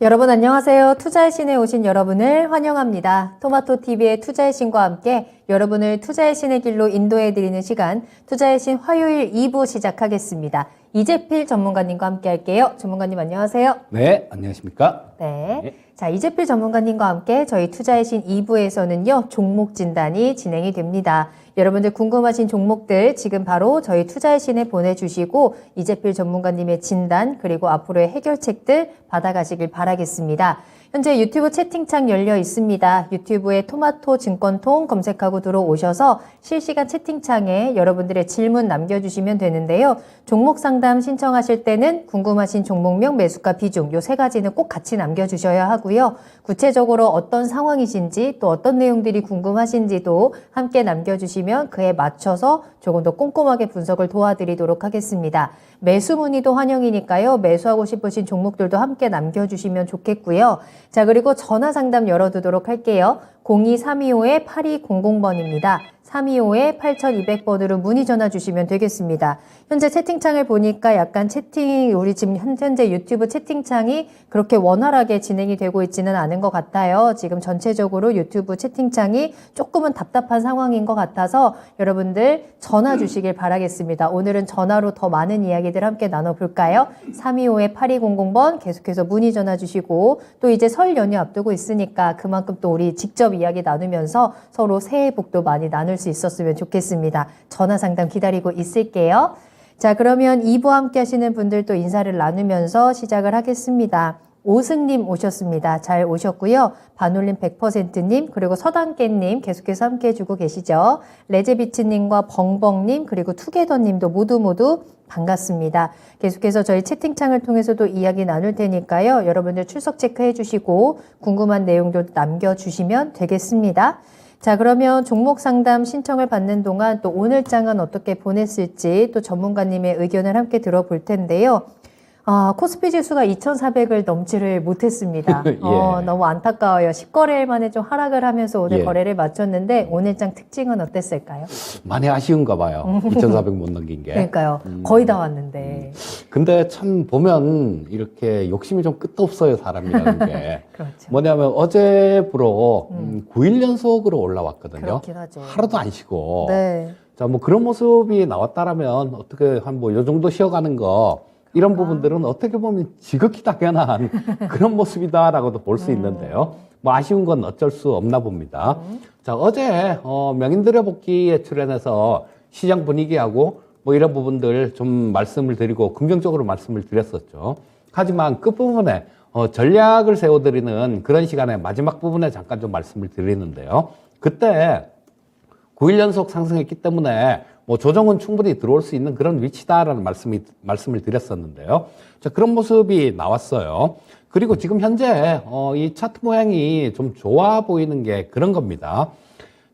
여러분 안녕하세요. 투자의 신에 오신 여러분을 환영합니다. 토마토TV의 투자의 신과 함께 여러분을 투자의 신의 길로 인도해드리는 시간, 투자의 신 화요일 2부 시작하겠습니다. 이재필 전문가님과 함께 할게요. 전문가님 안녕하세요. 네, 안녕하십니까? 네. 자, 이재필 전문가님과 함께 저희 투자의 신 2부에서는요, 종목 진단이 진행이 됩니다. 여러분들 궁금하신 종목들 지금 바로 저희 투자의 신에 보내주시고 이재필 전문가님의 진단 그리고 앞으로의 해결책들 받아가시길 바라겠습니다. 현재 유튜브 채팅창 열려 있습니다. 유튜브에 토마토 증권통 검색하고 들어오셔서 실시간 채팅창에 여러분들의 질문 남겨주시면 되는데요. 종목 상담 신청하실 때는 궁금하신 종목명, 매수가, 비중 요 세 가지는 꼭 같이 남겨주셔야 하고요. 구체적으로 어떤 상황이신지 또 어떤 내용들이 궁금하신지도 함께 남겨주시면 그에 맞춰서 조금 더 꼼꼼하게 분석을 도와드리도록 하겠습니다. 매수 문의도 환영이니까요. 매수하고 싶으신 종목들도 함께 남겨주시면 좋겠고요. 자, 그리고 전화 상담 열어두도록 할게요. 02-325-8200번입니다. 325-8200번으로 문의 전화 주시면 되겠습니다. 현재 채팅창을 보니까 약간 우리 지금 현재 유튜브 채팅창이 그렇게 원활하게 진행이 되고 있지는 않은 것 같아요. 지금 전체적으로 유튜브 채팅창이 조금은 답답한 상황인 것 같아서 여러분들 전화 주시길 바라겠습니다. 오늘은 전화로 더 많은 이야기들 함께 나눠볼까요? 325-8200번 계속해서 문의 전화 주시고 또 이제 설 연휴 앞두고 있으니까 그만큼 또 우리 직접 이야기 나누면서 서로 새해 복도 많이 나눌 수 있었으면 좋겠습니다. 전화 상담 기다리고 있을게요. 자, 그러면 2부 함께 하시는 분들도 인사를 나누면서 시작을 하겠습니다. 오승님 오셨습니다. 잘 오셨고요. 반올림 100%님 그리고 서당깨님 계속해서 함께 해주고 계시죠. 레제비츠님과 벙벙님 그리고 투게더님도 모두 반갑습니다. 계속해서 저희 채팅창을 통해서도 이야기 나눌 테니까요. 여러분들 출석 체크해 주시고 궁금한 내용도 남겨주시면 되겠습니다. 자, 그러면 종목 상담 신청을 받는 동안 또 오늘장은 어떻게 보냈을지 또 전문가님의 의견을 함께 들어볼 텐데요. 코스피 지수가 2,400을 넘지를 못했습니다. 예. 너무 안타까워요. 10거래일 만에 좀 하락을 하면서 오늘 예. 거래를 마쳤는데 오늘장 특징은 어땠을까요? 많이 아쉬운가 봐요. 2,400 못 넘긴 게. 그러니까요. 거의 다 왔는데. 근데 참 보면 이렇게 욕심이 좀 끝도 없어요, 사람이라는 게. 그렇죠. 뭐냐면 어제부로 9일 연속으로 올라왔거든요. 그렇긴 하죠. 하루도 안 쉬고. 네. 자, 뭐 그런 모습이 나왔다라면 어떻게 한 뭐 요 정도 쉬어가는 거 이런 부분들은 어떻게 보면 지극히 당연한 그런 모습이다라고도 볼 수 있는데요. 뭐 아쉬운 건 어쩔 수 없나 봅니다. 자, 어제 명인들의 복귀에 출연해서 시장 분위기하고 뭐 이런 부분들 좀 말씀을 드리고 긍정적으로 말씀을 드렸었죠. 하지만 끝부분에 전략을 세워드리는 그런 시간에 마지막 부분에 잠깐 좀 말씀을 드리는데요. 그때 9일 연속 상승했기 때문에 뭐 조정은 충분히 들어올 수 있는 그런 위치다라는 말씀을 드렸었는데요. 자, 그런 모습이 나왔어요. 그리고 지금 현재 이 차트 모양이 좀 좋아 보이는 게 그런 겁니다.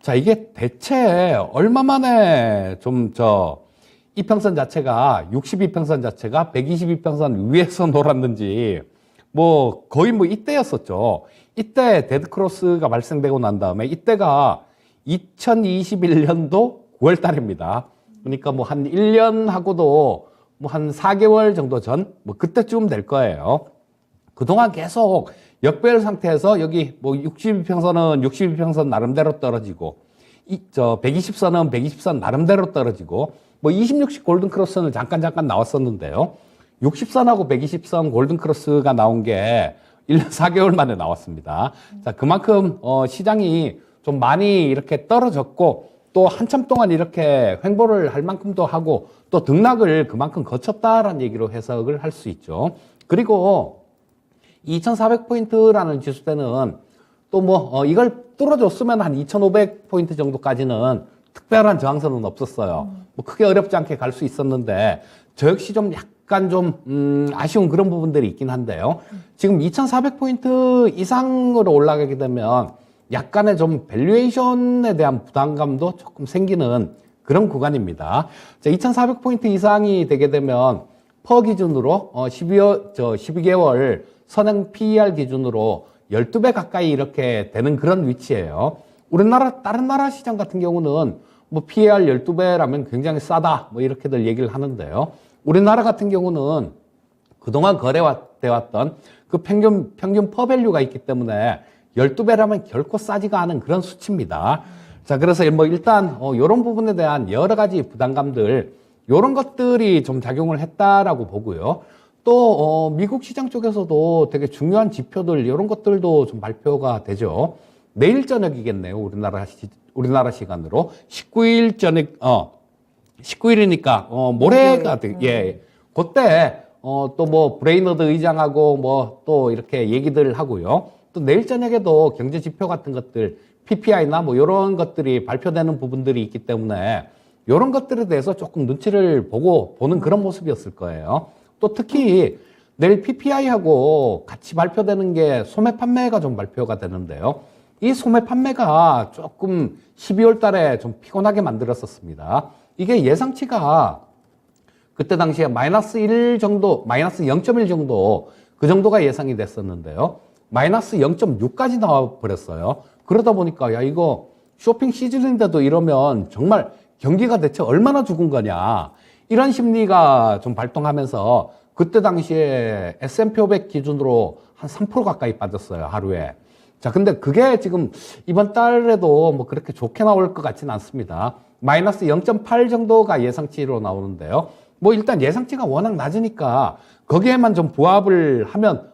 자, 이게 대체 얼마 만에 이평선 자체가 62평선 자체가 122평선 위에서 놀았는지 뭐 거의 뭐 이때였었죠. 이때 데드크로스가 발생되고 난 다음에 이때가 2021년도 9월 달입니다. 그러니까 뭐 한 1년 하고도 뭐 한 4개월 정도 전, 뭐 그때쯤 될 거예요. 그동안 계속 역배열 상태에서 여기 뭐 62평선은 62평선 나름대로 떨어지고, 120선은 120선 나름대로 떨어지고, 뭐 26식 골든크로스는 잠깐 나왔었는데요. 60선하고 120선 골든크로스가 나온 게 1년 4개월 만에 나왔습니다. 자, 그만큼 시장이 좀 많이 이렇게 떨어졌고 또 한참 동안 이렇게 횡보를 할 만큼도 하고 또 등락을 그만큼 거쳤다라는 얘기로 해석을 할 수 있죠. 그리고 2400포인트라는 지수대는 또 뭐 이걸 뚫어줬으면 한 2500포인트 정도까지는 특별한 저항선은 없었어요. 뭐 크게 어렵지 않게 갈 수 있었는데 저 역시 좀 약간 좀 아쉬운 그런 부분들이 있긴 한데요. 지금 2400포인트 이상으로 올라가게 되면 약간의 좀 밸류에이션에 대한 부담감도 조금 생기는 그런 구간입니다. 자, 2,400포인트 이상이 되게 되면 퍼 기준으로 12개월 선행 PER 기준으로 12배 가까이 이렇게 되는 그런 위치예요. 우리나라 다른 나라 시장 같은 경우는 뭐 PER 12배라면 굉장히 싸다 뭐 이렇게들 얘기를 하는데요. 우리나라 같은 경우는 그동안 거래됐던 돼왔던 그 평균 퍼밸류가 있기 때문에 12배라면 결코 싸지가 않은 그런 수치입니다. 자, 그래서 뭐 일단 이런 부분에 대한 여러 가지 부담감들, 이런 것들이 좀 작용을 했다라고 보고요. 또 미국 시장 쪽에서도 되게 중요한 지표들 이런 것들도 좀 발표가 되죠. 내일 저녁이겠네요. 우리나라 시간으로 19일 저녁 19일이니까 모레가 예. 그때 또 뭐 브레이너드 의장하고 뭐 또 이렇게 얘기들 하고요. 또 내일 저녁에도 경제 지표 같은 것들 PPI나 뭐 이런 것들이 발표되는 부분들이 있기 때문에 이런 것들에 대해서 조금 눈치를 보는 그런 모습이었을 거예요. 또 특히 내일 PPI하고 같이 발표되는 게 소매 판매가 좀 발표가 되는데요. 이 소매 판매가 조금 12월 달에 좀 피곤하게 만들었었습니다. 이게 예상치가 그때 당시에 마이너스 1 정도, 마이너스 0.1 정도, 그 정도가 예상이 됐었는데요. 마이너스 0.6까지 나와버렸어요. 그러다 보니까, 야, 이거 쇼핑 시즌인데도 이러면 정말 경기가 대체 얼마나 죽은 거냐. 이런 심리가 좀 발동하면서 그때 당시에 S&P 500 기준으로 한 3% 가까이 빠졌어요, 하루에. 자, 근데 그게 지금 이번 달에도 뭐 그렇게 좋게 나올 것 같지는 않습니다. 마이너스 0.8 정도가 예상치로 나오는데요. 뭐 일단 예상치가 워낙 낮으니까 거기에만 좀 부합을 하면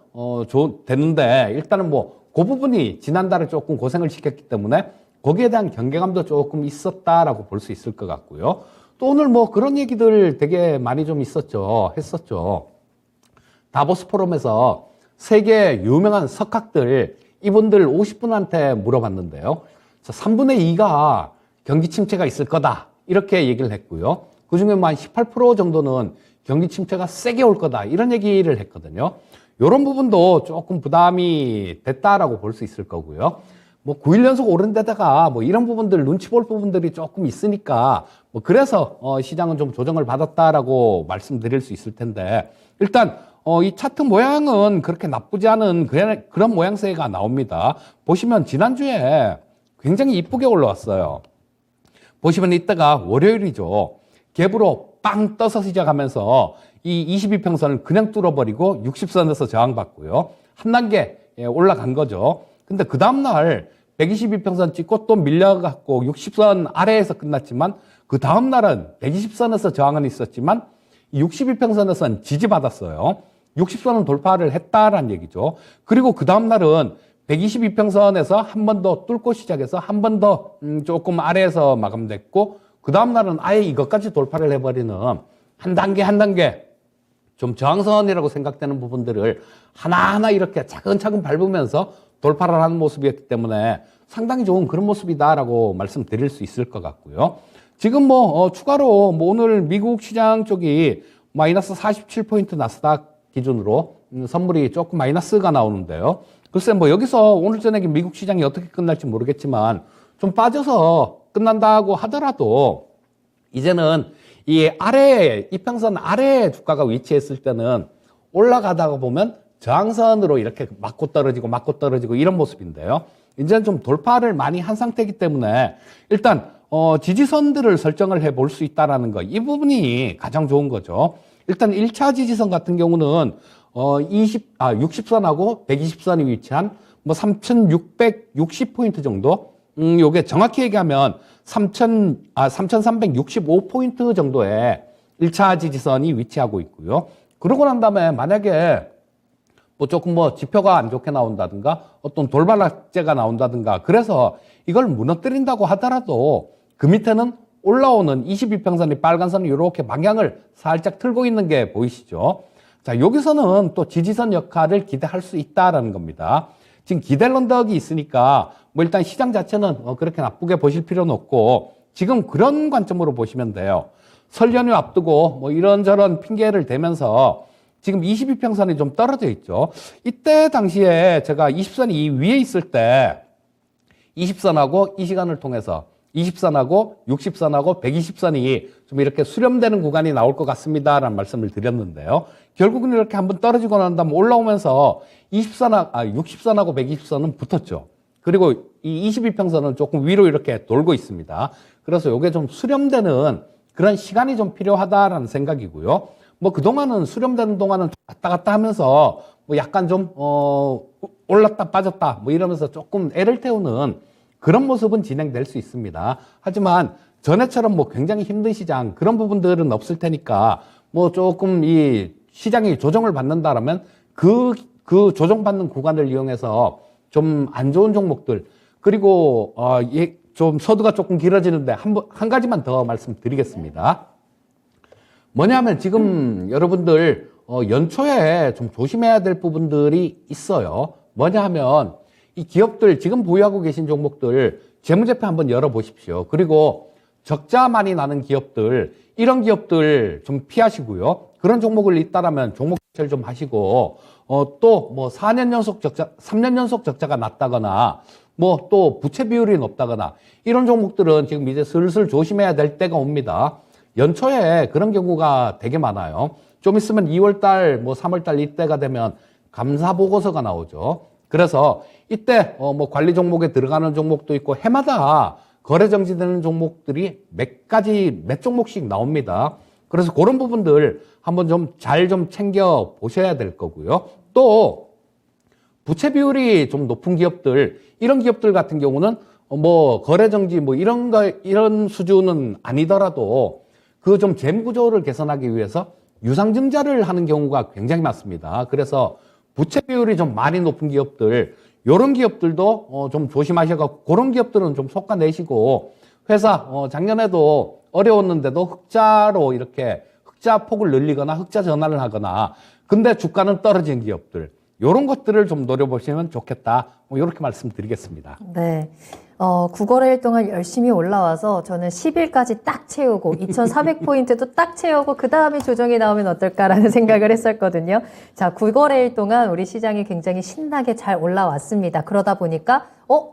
되는데 일단은 뭐 그 부분이 지난달에 조금 고생을 시켰기 때문에 거기에 대한 경계감도 조금 있었다라고 볼 수 있을 것 같고요. 또 오늘 뭐 그런 얘기들 되게 많이 좀 했었죠. 다보스 포럼에서 세계 유명한 석학들 이분들 50분한테 물어봤는데요. 3분의 2가 경기 침체가 있을 거다. 이렇게 얘기를 했고요. 그 중에 뭐 한 18% 정도는 경기 침체가 세게 올 거다. 이런 얘기를 했거든요. 이런 부분도 조금 부담이 됐다라고 볼 수 있을 거고요. 뭐 9일 연속 오른 데다가 뭐 이런 부분들 눈치 볼 부분들이 조금 있으니까 뭐 그래서 시장은 좀 조정을 받았다라고 말씀드릴 수 있을 텐데 일단 이 차트 모양은 그렇게 나쁘지 않은 그런 모양새가 나옵니다. 보시면 지난주에 굉장히 이쁘게 올라왔어요. 보시면 이때가 월요일이죠. 갭으로 빵 떠서 시작하면서 이 22평선을 그냥 뚫어버리고 60선에서 저항받고요. 한 단계 올라간 거죠. 근데 그 다음날 122평선 찍고 또 밀려갖고 60선 아래에서 끝났지만 그 다음날은 120선에서 저항은 있었지만 62평선에서는 지지받았어요. 60선은 돌파를 했다라는 얘기죠. 그리고 그 다음날은 122평선에서 한 번 더 뚫고 시작해서 한 번 더 조금 아래에서 마감됐고 그 다음날은 아예 이것까지 돌파를 해버리는 한 단계 좀 저항선이라고 생각되는 부분들을 하나하나 이렇게 차근차근 밟으면서 돌파를 하는 모습이었기 때문에 상당히 좋은 그런 모습이다라고 말씀드릴 수 있을 것 같고요. 지금 추가로 오늘 미국 시장 쪽이 마이너스 47포인트 나스닥 기준으로 선물이 조금 마이너스가 나오는데요. 글쎄 여기서 오늘 저녁에 미국 시장이 어떻게 끝날지 모르겠지만 좀 빠져서 끝난다고 하더라도 이제는 이 이평선 아래에 주가가 위치했을 때는 올라가다가 보면 저항선으로 이렇게 맞고 떨어지고 이런 모습인데요. 이제는 좀 돌파를 많이 한 상태이기 때문에 일단 지지선들을 설정을 해 볼 수 있다라는 거, 이 부분이 가장 좋은 거죠. 일단 1차 지지선 같은 경우는 60선하고 120선이 위치한 3,660포인트 정도. 요게 정확히 얘기하면 3,365포인트 정도의 1차 지지선이 위치하고 있고요. 그러고 난 다음에 만약에 조금 지표가 안 좋게 나온다든가 어떤 돌발락재가 나온다든가 그래서 이걸 무너뜨린다고 하더라도 그 밑에는 올라오는 22평선이 빨간 선이 이렇게 방향을 살짝 틀고 있는 게 보이시죠? 자, 여기서는 또 지지선 역할을 기대할 수 있다라는 겁니다. 지금 기댈 언덕이 있으니까 일단 시장 자체는 그렇게 나쁘게 보실 필요는 없고 지금 그런 관점으로 보시면 돼요. 설 연휴 앞두고 이런저런 핑계를 대면서 지금 22평선이 좀 떨어져 있죠. 이때 당시에 제가 20선이 이 위에 있을 때 20선하고 이 시간을 통해서 20선하고 60선하고 120선이 좀 이렇게 수렴되는 구간이 나올 것 같습니다라는 말씀을 드렸는데요. 결국은 이렇게 한번 떨어지고 난 다음에 올라오면서 60선하고 120선은 붙었죠. 그리고 이 22평선은 조금 위로 이렇게 돌고 있습니다. 그래서 이게 좀 수렴되는 그런 시간이 좀 필요하다라는 생각이고요. 그동안은 수렴되는 동안은 왔다 갔다 하면서 뭐 약간 좀, 올랐다 빠졌다 뭐 이러면서 조금 애를 태우는 그런 모습은 진행될 수 있습니다. 하지만 전에처럼 뭐 굉장히 힘든 시장 그런 부분들은 없을 테니까 뭐 조금 이 시장이 조정을 받는다라면 그 조정받는 구간을 이용해서 좀 안 좋은 종목들 그리고 좀 서두가 조금 길어지는데 한 가지만 더 말씀드리겠습니다. 뭐냐면 지금 여러분들 연초에 좀 조심해야 될 부분들이 있어요. 뭐냐 하면 이 기업들 지금 보유하고 계신 종목들 재무제표 한번 열어보십시오. 그리고 적자 많이 나는 기업들 이런 기업들 좀 피하시고요. 그런 종목을 있다라면 종목 대체를 좀 하시고 또 뭐 4년 연속 적자, 3년 연속 적자가 났다거나 뭐 또 부채 비율이 높다거나 이런 종목들은 지금 이제 슬슬 조심해야 될 때가 옵니다. 연초에 그런 경우가 되게 많아요. 좀 있으면 2월달, 뭐 3월달 이때가 되면 감사 보고서가 나오죠. 그래서 이때 뭐 관리 종목에 들어가는 종목도 있고 해마다 거래 정지되는 종목들이 몇 종목씩 나옵니다. 그래서 그런 부분들 한번 좀 잘 좀 챙겨 보셔야 될 거고요. 또 부채 비율이 좀 높은 기업들, 이런 기업들 같은 경우는 뭐 거래 정지 뭐 이런 수준은 아니더라도 그 좀 재무 구조를 개선하기 위해서 유상증자를 하는 경우가 굉장히 많습니다. 그래서 부채 비율이 좀 많이 높은 기업들, 이런 기업들도 좀 조심하셔서 그런 기업들은 좀 솎아내시고 회사 작년에도 어려웠는데도 흑자로 이렇게 흑자 폭을 늘리거나 흑자 전환을 하거나 근데 주가는 떨어진 기업들 이런 것들을 좀 노려보시면 좋겠다. 뭐 이렇게 말씀드리겠습니다. 네. 9거래일 동안 열심히 올라와서 저는 10일까지 딱 채우고 2,400포인트도 딱 채우고 그 다음에 조정이 나오면 어떨까라는 생각을 했었거든요. 자, 9거래일 동안 우리 시장이 굉장히 신나게 잘 올라왔습니다. 그러다 보니까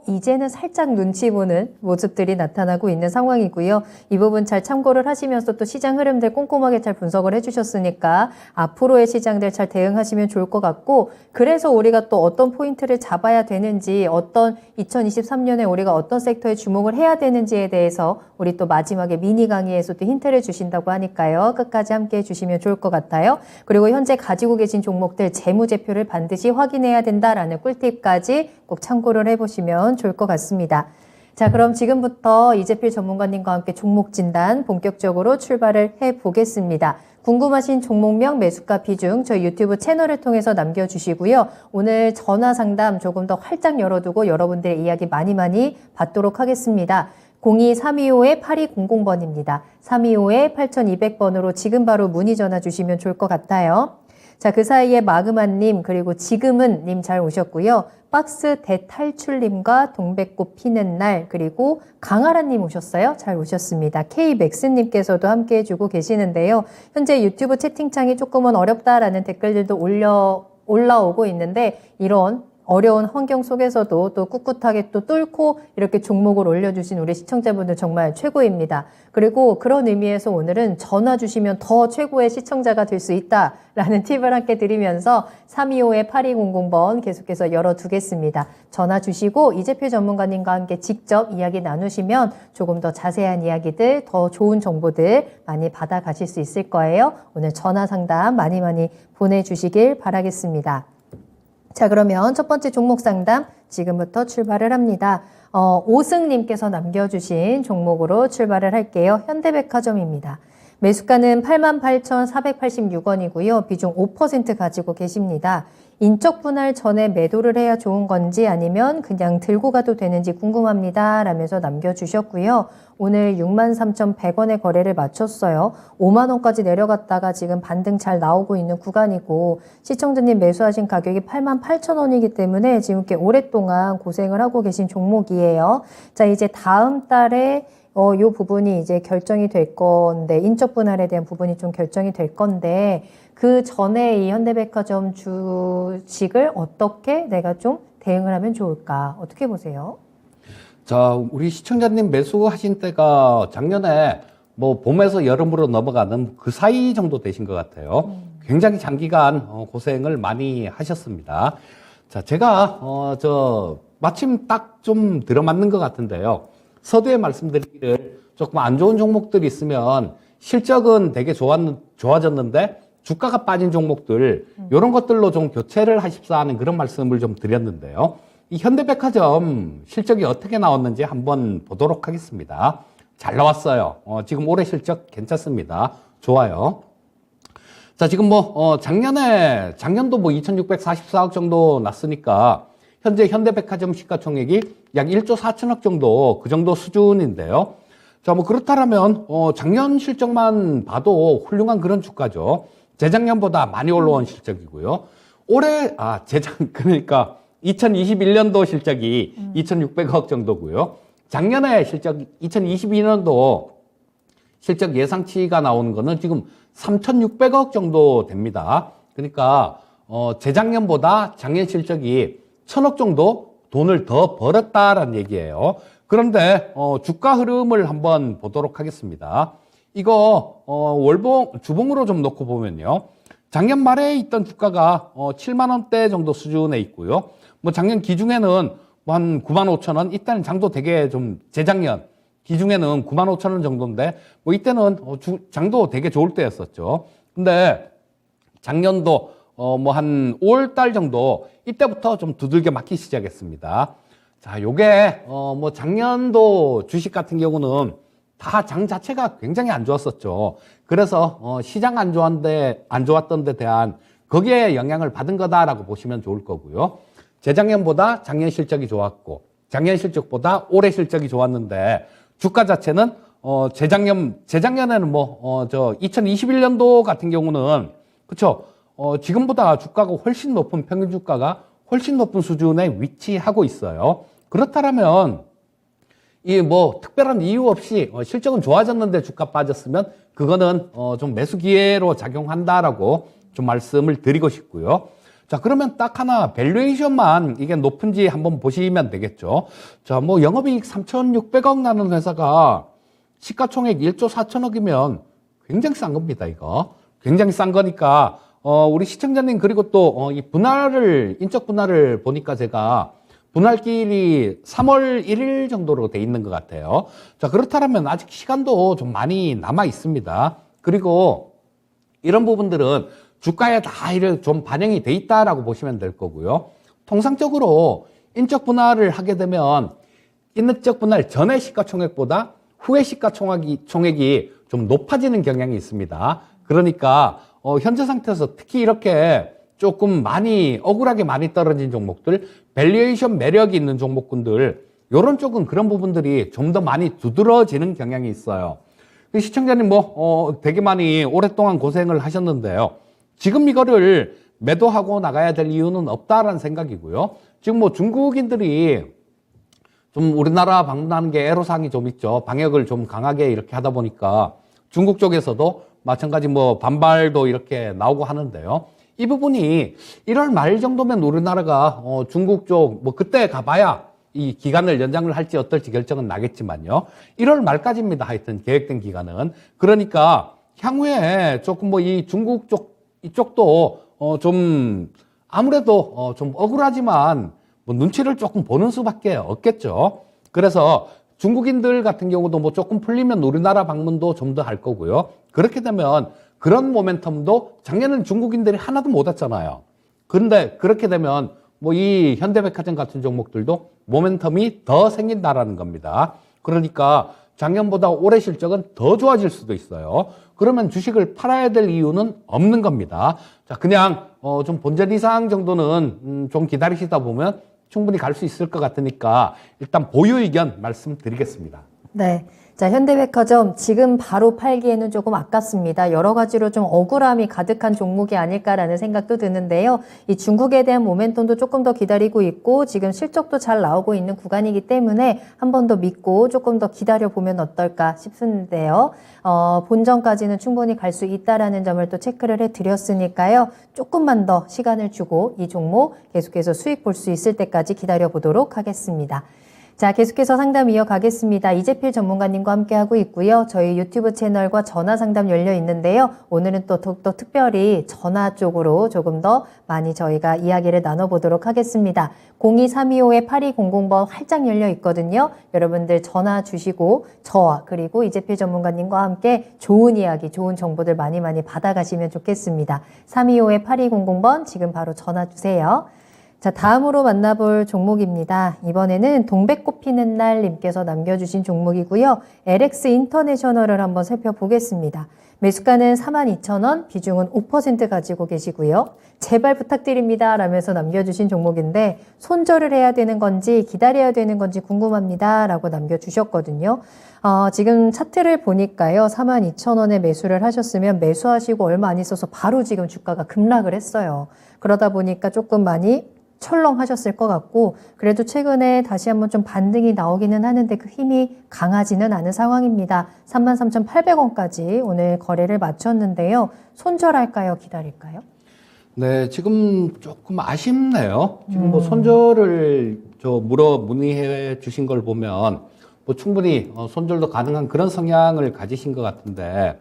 이제는 살짝 눈치 보는 모습들이 나타나고 있는 상황이고요. 이 부분 잘 참고를 하시면서 또 시장 흐름들 꼼꼼하게 잘 분석을 해주셨으니까 앞으로의 시장들 잘 대응하시면 좋을 것 같고 그래서 우리가 또 어떤 포인트를 잡아야 되는지 어떤 2023년에 우리가 어떤 섹터에 주목을 해야 되는지에 대해서 우리 또 마지막에 미니 강의에서 또 힌트를 주신다고 하니까요. 끝까지 함께 해주시면 좋을 것 같아요. 그리고 현재 가지고 계신 종목들 재무제표를 반드시 확인해야 된다라는 꿀팁까지 꼭 참고를 해보시면 좋을 것 같습니다. 자, 그럼 지금부터 이재필 전문가님과 함께 종목 진단 본격적으로 출발을 해보겠습니다. 궁금하신 종목명, 매수가 비중 저희 유튜브 채널을 통해서 남겨주시고요. 오늘 전화 상담 조금 더 활짝 열어두고 여러분들의 이야기 많이 받도록 하겠습니다. 02-325-8200번입니다. 325-8200번으로 지금 바로 문의 전화 주시면 좋을 것 같아요. 자, 그 사이에 마그마님 그리고 지금은 님 잘 오셨고요. 박스 대탈출님과 동백꽃 피는 날 그리고 강아라님 오셨어요. 잘 오셨습니다. K맥스님께서도 함께 해주고 계시는데요. 현재 유튜브 채팅창이 조금은 어렵다라는 댓글들도 올라오고 있는데 이런 어려운 환경 속에서도 또 꿋꿋하게 또 뚫고 이렇게 종목을 올려주신 우리 시청자분들 정말 최고입니다. 그리고 그런 의미에서 오늘은 전화 주시면 더 최고의 시청자가 될 수 있다라는 팁을 함께 드리면서 325-8200번 계속해서 열어두겠습니다. 전화 주시고 이재필 전문가님과 함께 직접 이야기 나누시면 조금 더 자세한 이야기들, 더 좋은 정보들 많이 받아가실 수 있을 거예요. 오늘 전화 상담 많이 보내주시길 바라겠습니다. 자, 그러면 첫 번째 종목 상담 지금부터 출발을 합니다. 오승님께서 남겨주신 종목으로 출발을 할게요. 현대백화점입니다. 매수가는 88,486원이고요. 비중 5% 가지고 계십니다. 인적 분할 전에 매도를 해야 좋은 건지 아니면 그냥 들고 가도 되는지 궁금합니다. 라면서 남겨주셨고요. 오늘 63,100원의 거래를 마쳤어요. 5만원까지 내려갔다가 지금 반등 잘 나오고 있는 구간이고 시청자님 매수하신 가격이 88,000원이기 때문에 지금 꽤 오랫동안 고생을 하고 계신 종목이에요. 자, 이제 다음 달에 요 부분이 이제 결정이 될 건데, 인적 분할에 대한 부분이 좀 결정이 될 건데, 그 전에 이 현대백화점 주식을 어떻게 내가 좀 대응을 하면 좋을까? 어떻게 보세요? 자, 우리 시청자님 매수하신 때가 작년에 뭐 봄에서 여름으로 넘어가는 그 사이 정도 되신 것 같아요. 굉장히 장기간 고생을 많이 하셨습니다. 자, 제가 마침 딱 좀 들어맞는 것 같은데요. 서두에 말씀드리기를 조금 안 좋은 종목들이 있으면 실적은 되게 좋아졌는데 주가가 빠진 종목들 이런 것들로 좀 교체를 하십사 하는 그런 말씀을 좀 드렸는데요. 이 현대백화점 실적이 어떻게 나왔는지 한번 보도록 하겠습니다. 잘 나왔어요. 지금 올해 실적 괜찮습니다. 좋아요. 자, 지금 작년도 2,644억 정도 났으니까 현재 현대백화점 시가총액이 약 1조 4천억 정도, 그 정도 수준인데요. 자, 그렇다면, 작년 실적만 봐도 훌륭한 그런 주가죠. 재작년보다 많이 올라온 실적이고요. 그러니까 2021년도 실적이 2,600억 정도고요. 작년에 실적, 2022년도 실적 예상치가 나오는 거는 지금 3,600억 정도 됩니다. 그러니까, 재작년보다 작년 실적이 1,000억 정도 돈을 더 벌었다라는 얘기예요. 그런데, 주가 흐름을 한번 보도록 하겠습니다. 이거, 주봉으로 좀 놓고 보면요. 작년 말에 있던 주가가 7만 원대 정도 수준에 있고요. 작년 기중에는 한 9만 5천 원, 이때는 장도 되게 좀 재작년 기중에는 9만 5천 원 정도인데 이때는 장도 되게 좋을 때였었죠. 근데 작년도 한 5월 달 정도 이때부터 좀 두들겨 맞기 시작했습니다. 자, 요게 작년도 주식 같은 경우는 다 장 자체가 굉장히 안 좋았었죠. 그래서 시장 안 좋았던 데 대한 거기에 영향을 받은 거다라고 보시면 좋을 거고요. 재작년보다 작년 실적이 좋았고 작년 실적보다 올해 실적이 좋았는데 주가 자체는 재작년에는 2021년도 같은 경우는 그쵸? 지금보다 주가가 훨씬 높은 평균 주가가 훨씬 높은 수준에 위치하고 있어요. 그렇다면 특별한 이유 없이 실적은 좋아졌는데 주가 빠졌으면 그거는 좀 매수 기회로 작용한다라고 좀 말씀을 드리고 싶고요. 자, 그러면 딱 하나 밸류에이션만 이게 높은지 한번 보시면 되겠죠. 자, 영업이익 3,600억 나는 회사가 시가총액 1조 4천억이면 굉장히 싼 겁니다, 이거. 굉장히 싼 거니까 우리 시청자님 그리고 또 이 인적 분할을 보니까 제가 분할기일이 3월 1일 정도로 돼 있는 것 같아요. 자, 그렇다면 아직 시간도 좀 많이 남아 있습니다. 그리고 이런 부분들은 주가에 다 좀 반영이 돼 있다라고 보시면 될 거고요. 통상적으로 인적 분할을 하게 되면 인적 분할 전의 시가총액보다 후의 시가총액이 좀 높아지는 경향이 있습니다. 그러니까 현재 상태에서 특히 이렇게 조금 억울하게 많이 떨어진 종목들, 밸류에이션 매력이 있는 종목군들, 요런 쪽은 그런 부분들이 좀 더 많이 두드러지는 경향이 있어요. 시청자님 되게 많이 오랫동안 고생을 하셨는데요. 지금 이거를 매도하고 나가야 될 이유는 없다라는 생각이고요. 지금 중국인들이 좀 우리나라 방문하는 게 애로사항이 좀 있죠. 방역을 좀 강하게 이렇게 하다 보니까 중국 쪽에서도 마찬가지 반발도 이렇게 나오고 하는데요. 이 부분이 1월 말 정도면 우리나라가 중국 쪽 그때 가봐야 이 기간을 연장을 할지 어떨지 결정은 나겠지만요. 1월 말까지입니다. 하여튼 계획된 기간은. 그러니까 향후에 조금 이 중국 이쪽도 좀 아무래도 좀 억울하지만 눈치를 조금 보는 수밖에 없겠죠. 그래서 중국인들 같은 경우도 조금 풀리면 우리나라 방문도 좀 더 할 거고요. 그렇게 되면 그런 모멘텀도 작년에는 중국인들이 하나도 못 왔잖아요. 그런데 그렇게 되면 이 현대백화점 같은 종목들도 모멘텀이 더 생긴다라는 겁니다. 그러니까 작년보다 올해 실적은 더 좋아질 수도 있어요. 그러면 주식을 팔아야 될 이유는 없는 겁니다. 자, 그냥 좀 본전 이상 정도는 좀 기다리시다 보면 충분히 갈 수 있을 것 같으니까 일단 보유 의견 말씀드리겠습니다. 네. 자, 현대백화점 지금 바로 팔기에는 조금 아깝습니다. 여러 가지로 좀 억울함이 가득한 종목이 아닐까라는 생각도 드는데요. 이 중국에 대한 모멘텀도 조금 더 기다리고 있고 지금 실적도 잘 나오고 있는 구간이기 때문에 한 번 더 믿고 조금 더 기다려보면 어떨까 싶은데요. 본전까지는 충분히 갈 수 있다라는 점을 또 체크를 해드렸으니까요. 조금만 더 시간을 주고 이 종목 계속해서 수익 볼 수 있을 때까지 기다려보도록 하겠습니다. 자, 계속해서 상담 이어가겠습니다. 이재필 전문가님과 함께하고 있고요. 저희 유튜브 채널과 전화 상담 열려 있는데요. 오늘은 또 더욱더 특별히 전화 쪽으로 조금 더 많이 저희가 이야기를 나눠보도록 하겠습니다. 02325-8200번 활짝 열려 있거든요. 여러분들 전화 주시고 저와 그리고 이재필 전문가님과 함께 좋은 이야기, 좋은 정보들 많이 받아가시면 좋겠습니다. 325-8200번 지금 바로 전화 주세요. 자, 다음으로 만나볼 종목입니다. 이번에는 동백꽃 피는 날 님께서 남겨주신 종목이고요. LX 인터내셔널을 한번 살펴보겠습니다. 매수가는 42,000원, 비중은 5% 가지고 계시고요. 제발 부탁드립니다 라면서 남겨주신 종목인데 손절을 해야 되는 건지 기다려야 되는 건지 궁금합니다 라고 남겨주셨거든요. 지금 차트를 보니까요. 42,000원에 매수를 하셨으면 매수하시고 얼마 안 있어서 바로 지금 주가가 급락을 했어요. 그러다 보니까 조금 많이 철렁하셨을 것 같고 그래도 최근에 다시 한번 좀 반등이 나오기는 하는데 그 힘이 강하지는 않은 상황입니다. 33,800원까지 오늘 거래를 마쳤는데요. 손절할까요? 기다릴까요? 네, 지금 조금 아쉽네요. 지금 뭐 손절을 문의해 주신 걸 보면 뭐 충분히 손절도 가능한 그런 성향을 가지신 것 같은데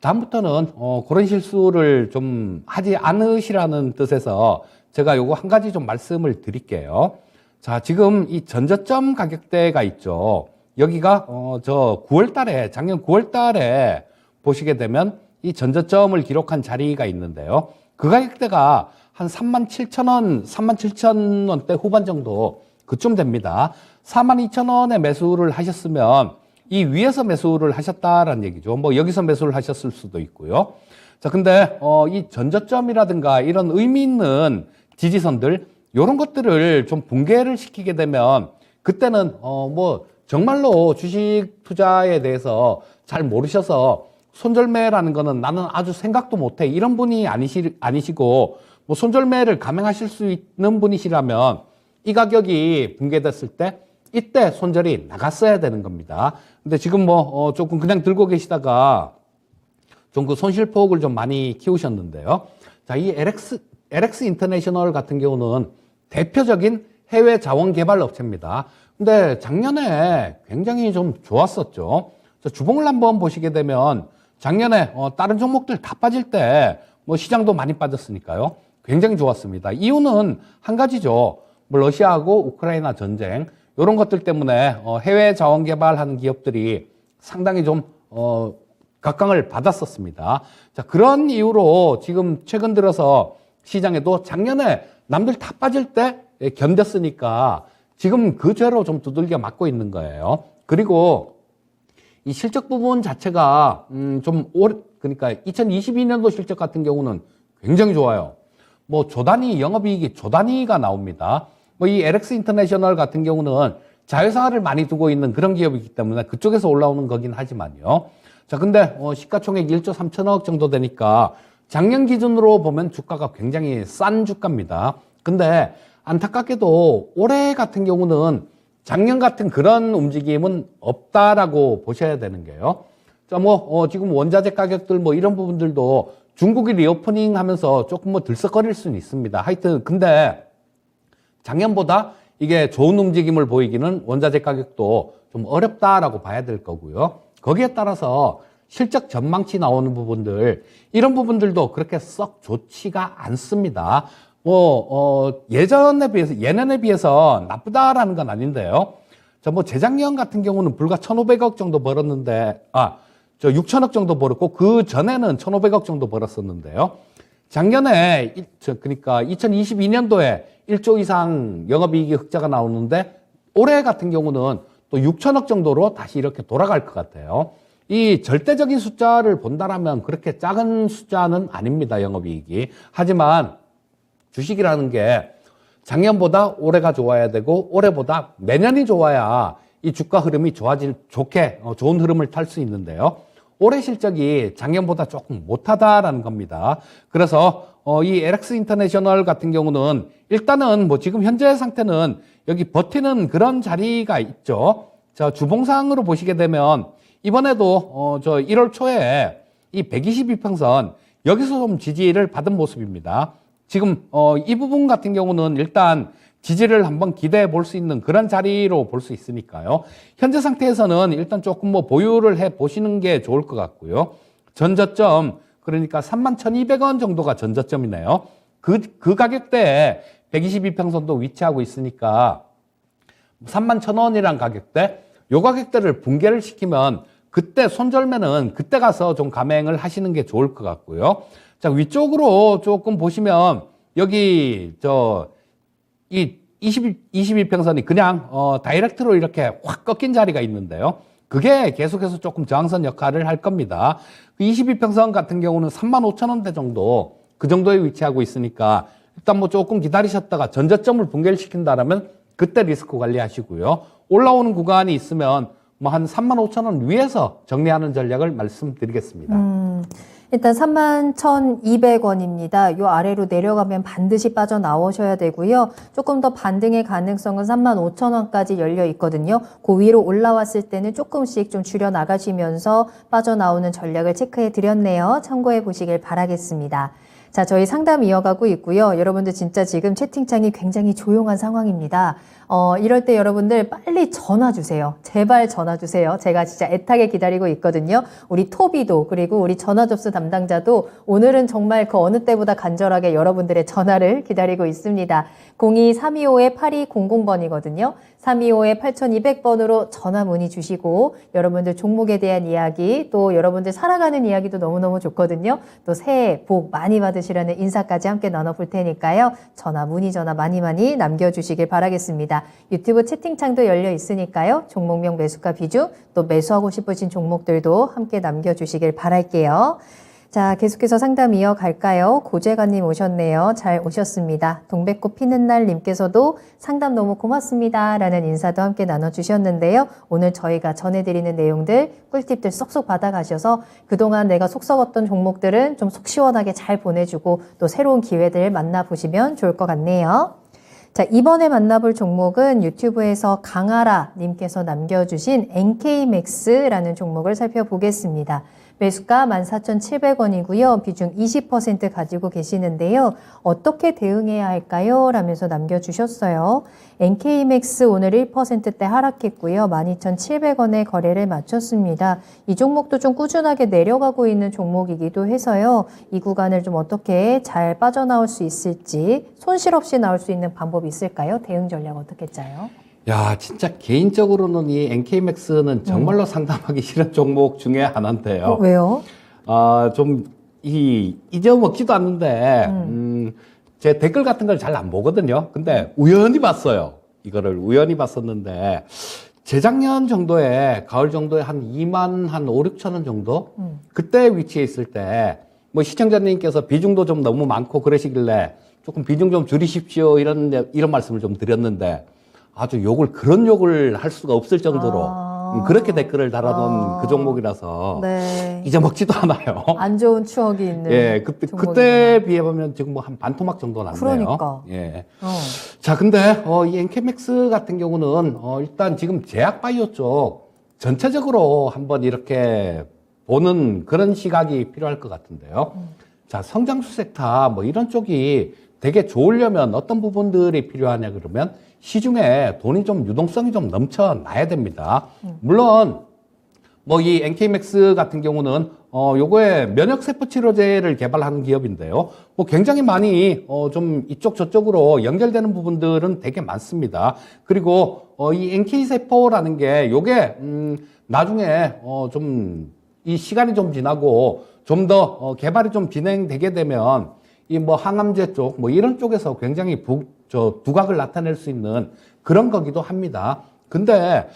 다음부터는 그런 실수를 좀 하지 않으시라는 뜻에서 제가 요거 한 가지 좀 말씀을 드릴게요. 자, 지금 이 전저점 가격대가 있죠. 여기가 저 9월 달에 작년 9월 달에 보시게 되면 이 전저점을 기록한 자리가 있는데요. 그 가격대가 한 37,000원, 37,000원대 후반 정도 그쯤 됩니다. 42,000원에 매수를 하셨으면 이 위에서 매수를 하셨다라는 얘기죠. 뭐 여기서 매수를 하셨을 수도 있고요. 자, 근데 이 전저점이라든가 이런 의미 있는 지지선들 이런 것들을 좀 붕괴를 시키게 되면 그때는 뭐 정말로 주식 투자에 대해서 잘 모르셔서 손절매라는 거는 나는 아주 생각도 못해 이런 분이 아니시고 뭐 손절매를 감행하실 수 있는 분이시라면 이 가격이 붕괴됐을 때 이때 손절이 나갔어야 되는 겁니다. 근데 지금 뭐 조금 그냥 들고 계시다가 좀 그 손실폭을 좀 많이 키우셨는데요. 자, 이 LX 인터내셔널 같은 경우는 대표적인 해외 자원 개발 업체입니다. 근데 작년에 굉장히 좀 좋았었죠. 주봉을 한번 보시게 되면 작년에 다른 종목들 다 빠질 때 뭐 시장도 많이 빠졌으니까요. 굉장히 좋았습니다. 이유는 한 가지죠. 뭐 러시아하고 우크라이나 전쟁 이런 것들 때문에 해외 자원 개발하는 기업들이 상당히 좀 각광을 받았었습니다. 자, 그런 이유로 지금 최근 들어서 시장에도 작년에 남들 다 빠질 때 견뎠으니까 지금 그 죄로 좀 두들겨 맞고 있는 거예요. 그리고 이 실적 부분 자체가 그러니까 2022년도 실적 같은 경우는 굉장히 좋아요. 뭐 조단위 영업이익이 조단위가 나옵니다. 뭐 이 LX 인터내셔널 같은 경우는 자회사를 많이 두고 있는 그런 기업이기 때문에 그쪽에서 올라오는 거긴 하지만요. 자, 근데 시가총액 1조 3천억 정도 되니까 작년 기준으로 보면 주가가 굉장히 싼 주가입니다. 근데 안타깝게도 올해 같은 경우는 작년 같은 그런 움직임은 없다라고 보셔야 되는 게요. 자, 지금 원자재 가격들 뭐 이런 부분들도 중국이 리오프닝 하면서 조금 뭐 들썩거릴 수는 있습니다. 하여튼, 근데 작년보다 이게 좋은 움직임을 보이기는 원자재 가격도 좀 어렵다라고 봐야 될 거고요. 거기에 따라서 실적 전망치 나오는 부분들, 이런 부분들도 그렇게 썩 좋지가 않습니다. 예년에 비해서 나쁘다라는 건 아닌데요. 재작년 같은 경우는 불과 1,500억 정도 벌었는데, 6천억 정도 벌었고, 그 전에는 1,500억 정도 벌었었는데요. 작년에, 그러니까 2022년도에 1조 이상 영업이익이 흑자가 나오는데, 올해 같은 경우는 또 6천억 정도로 다시 이렇게 돌아갈 것 같아요. 이 절대적인 숫자를 본다라면 그렇게 작은 숫자는 아닙니다, 영업이익이. 하지만 주식이라는 게 작년보다 올해가 좋아야 되고 올해보다 내년이 좋아야 이 주가 흐름이 좋은 흐름을 탈 수 있는데요. 올해 실적이 작년보다 조금 못하다라는 겁니다. 그래서 이 LX 인터내셔널 같은 경우는 일단은 뭐 지금 현재 상태는 여기 버티는 그런 자리가 있죠. 자, 주봉상으로 보시게 되면 이번에도 1월 초에 이 122평선 여기서 좀 지지를 받은 모습입니다. 지금 이 부분 같은 경우는 일단 지지를 한번 기대해 볼 수 있는 그런 자리로 볼 수 있으니까요. 현재 상태에서는 일단 조금 뭐 보유를 해 보시는 게 좋을 것 같고요. 전저점, 그러니까 31,200원 정도가 전저점이네요. 그 가격대에 122평선도 위치하고 있으니까 31,000원이란 가격대, 요 가격대를 붕괴를 시키면 그때 손절매는 그때 가서 좀 감행을 하시는 게 좋을 것 같고요. 자, 위쪽으로 조금 보시면 여기 이 22평선이 그냥 다이렉트로 이렇게 확 꺾인 자리가 있는데요. 그게 계속해서 조금 저항선 역할을 할 겁니다. 그 22평선 같은 경우는 35,000원대 정도, 그 정도에 위치하고 있으니까 일단 뭐 조금 기다리셨다가 전저점을 붕괴를 시킨다라면 그때 리스크 관리하시고요. 올라오는 구간이 있으면 뭐 한 35,000원 위에서 정리하는 전략을 말씀드리겠습니다. 일단 31,200원입니다. 요 아래로 내려가면 반드시 빠져나오셔야 되고요. 조금 더 반등의 가능성은 35,000원까지 열려 있거든요. 그 위로 올라왔을 때는 조금씩 좀 줄여 나가시면서 빠져나오는 전략을 체크해 드렸네요. 참고해 보시길 바라겠습니다. 자, 저희 상담 이어가고 있고요. 여러분들 진짜 지금 채팅창이 굉장히 조용한 상황입니다. 이럴 때 여러분들 빨리 전화 주세요. 제발 전화 주세요. 제가 진짜 애타게 기다리고 있거든요. 우리 토비도 그리고 우리 전화 접수 담당자도 오늘은 정말 그 어느 때보다 간절하게 여러분들의 전화를 기다리고 있습니다. 02-325-8200번이거든요. 325-8200번으로 전화 문의 주시고 여러분들 종목에 대한 이야기 또 여러분들 살아가는 이야기도 너무너무 좋거든요. 또 새해 복 많이 받으시라는 인사까지 함께 나눠볼 테니까요. 전화 문의 전화 많이 남겨주시길 바라겠습니다. 유튜브 채팅창도 열려 있으니까요. 종목명 매수가 비중 또 매수하고 싶으신 종목들도 함께 남겨주시길 바랄게요. 자, 계속해서 상담 이어갈까요? 고재관님 오셨네요. 잘 오셨습니다. 동백꽃 피는 날 님께서도 상담 너무 고맙습니다. 라는 인사도 함께 나눠주셨는데요. 오늘 저희가 전해드리는 내용들, 꿀팁들 쏙쏙 받아가셔서 그동안 내가 속 썩었던 종목들은 좀 속 시원하게 잘 보내주고 또 새로운 기회들 만나보시면 좋을 것 같네요. 자, 이번에 만나볼 종목은 유튜브에서 강하라 님께서 남겨주신 NK맥스라는 종목을 살펴보겠습니다. 매수가 14,700원이고요. 비중 20% 가지고 계시는데요. 어떻게 대응해야 할까요? 라면서 남겨주셨어요. NK맥스 오늘 1%대 하락했고요. 12,700원에 거래를 마쳤습니다. 이 종목도 좀 꾸준하게 내려가고 있는 종목이기도 해서요. 이 구간을 좀 어떻게 잘 빠져나올 수 있을지 손실 없이 나올 수 있는 방법이 있을까요? 대응 전략 어떻게 짜요? 야, 진짜 개인적으로는 이 NK맥스는 정말로 상담하기 싫은 종목 중에 하나인데요. 왜요? 좀 잊어먹지도 않는데, 제 댓글 같은 걸 잘 안 보거든요. 근데 우연히 봤어요. 이거를 우연히 봤었는데, 재작년 정도에, 가을 정도에 한 2만 한 5, 6천 원 정도? 그때 위치에 있을 때, 뭐 시청자님께서 비중도 좀 너무 많고 그러시길래 조금 비중 좀 줄이십시오. 이런 말씀을 좀 드렸는데, 아주 그런 욕을 할 수가 없을 정도로 그렇게 댓글을 달아놓은 그 종목이라서 네. 잊어먹지도 않아요. 안 좋은 추억이 있는. 예, 그때 비해 보면 지금 뭐 한 반토막 정도 났네요. 그러니까. 예. 자, 근데 이 NK맥스 같은 경우는 일단 지금 제약바이오 쪽 전체적으로 한번 이렇게 보는 그런 시각이 필요할 것 같은데요. 자, 성장수 섹터 뭐 이런 쪽이 되게 좋으려면 어떤 부분들이 필요하냐 그러면 시중에 돈이 좀 유동성이 좀 넘쳐나야 됩니다. 물론 뭐 이 NK맥스 같은 경우는 요거에 면역세포 치료제를 개발하는 기업인데요. 뭐 굉장히 많이 좀 이쪽 저쪽으로 연결되는 부분들은 되게 많습니다. 그리고 이 NK세포라는 게 요게 나중에 좀 이 시간이 좀 지나고 좀 더 개발이 좀 진행되게 되면 이 뭐 항암제 쪽 뭐 이런 쪽에서 굉장히 두각을 나타낼 수 있는 그런 거기도 합니다. 근데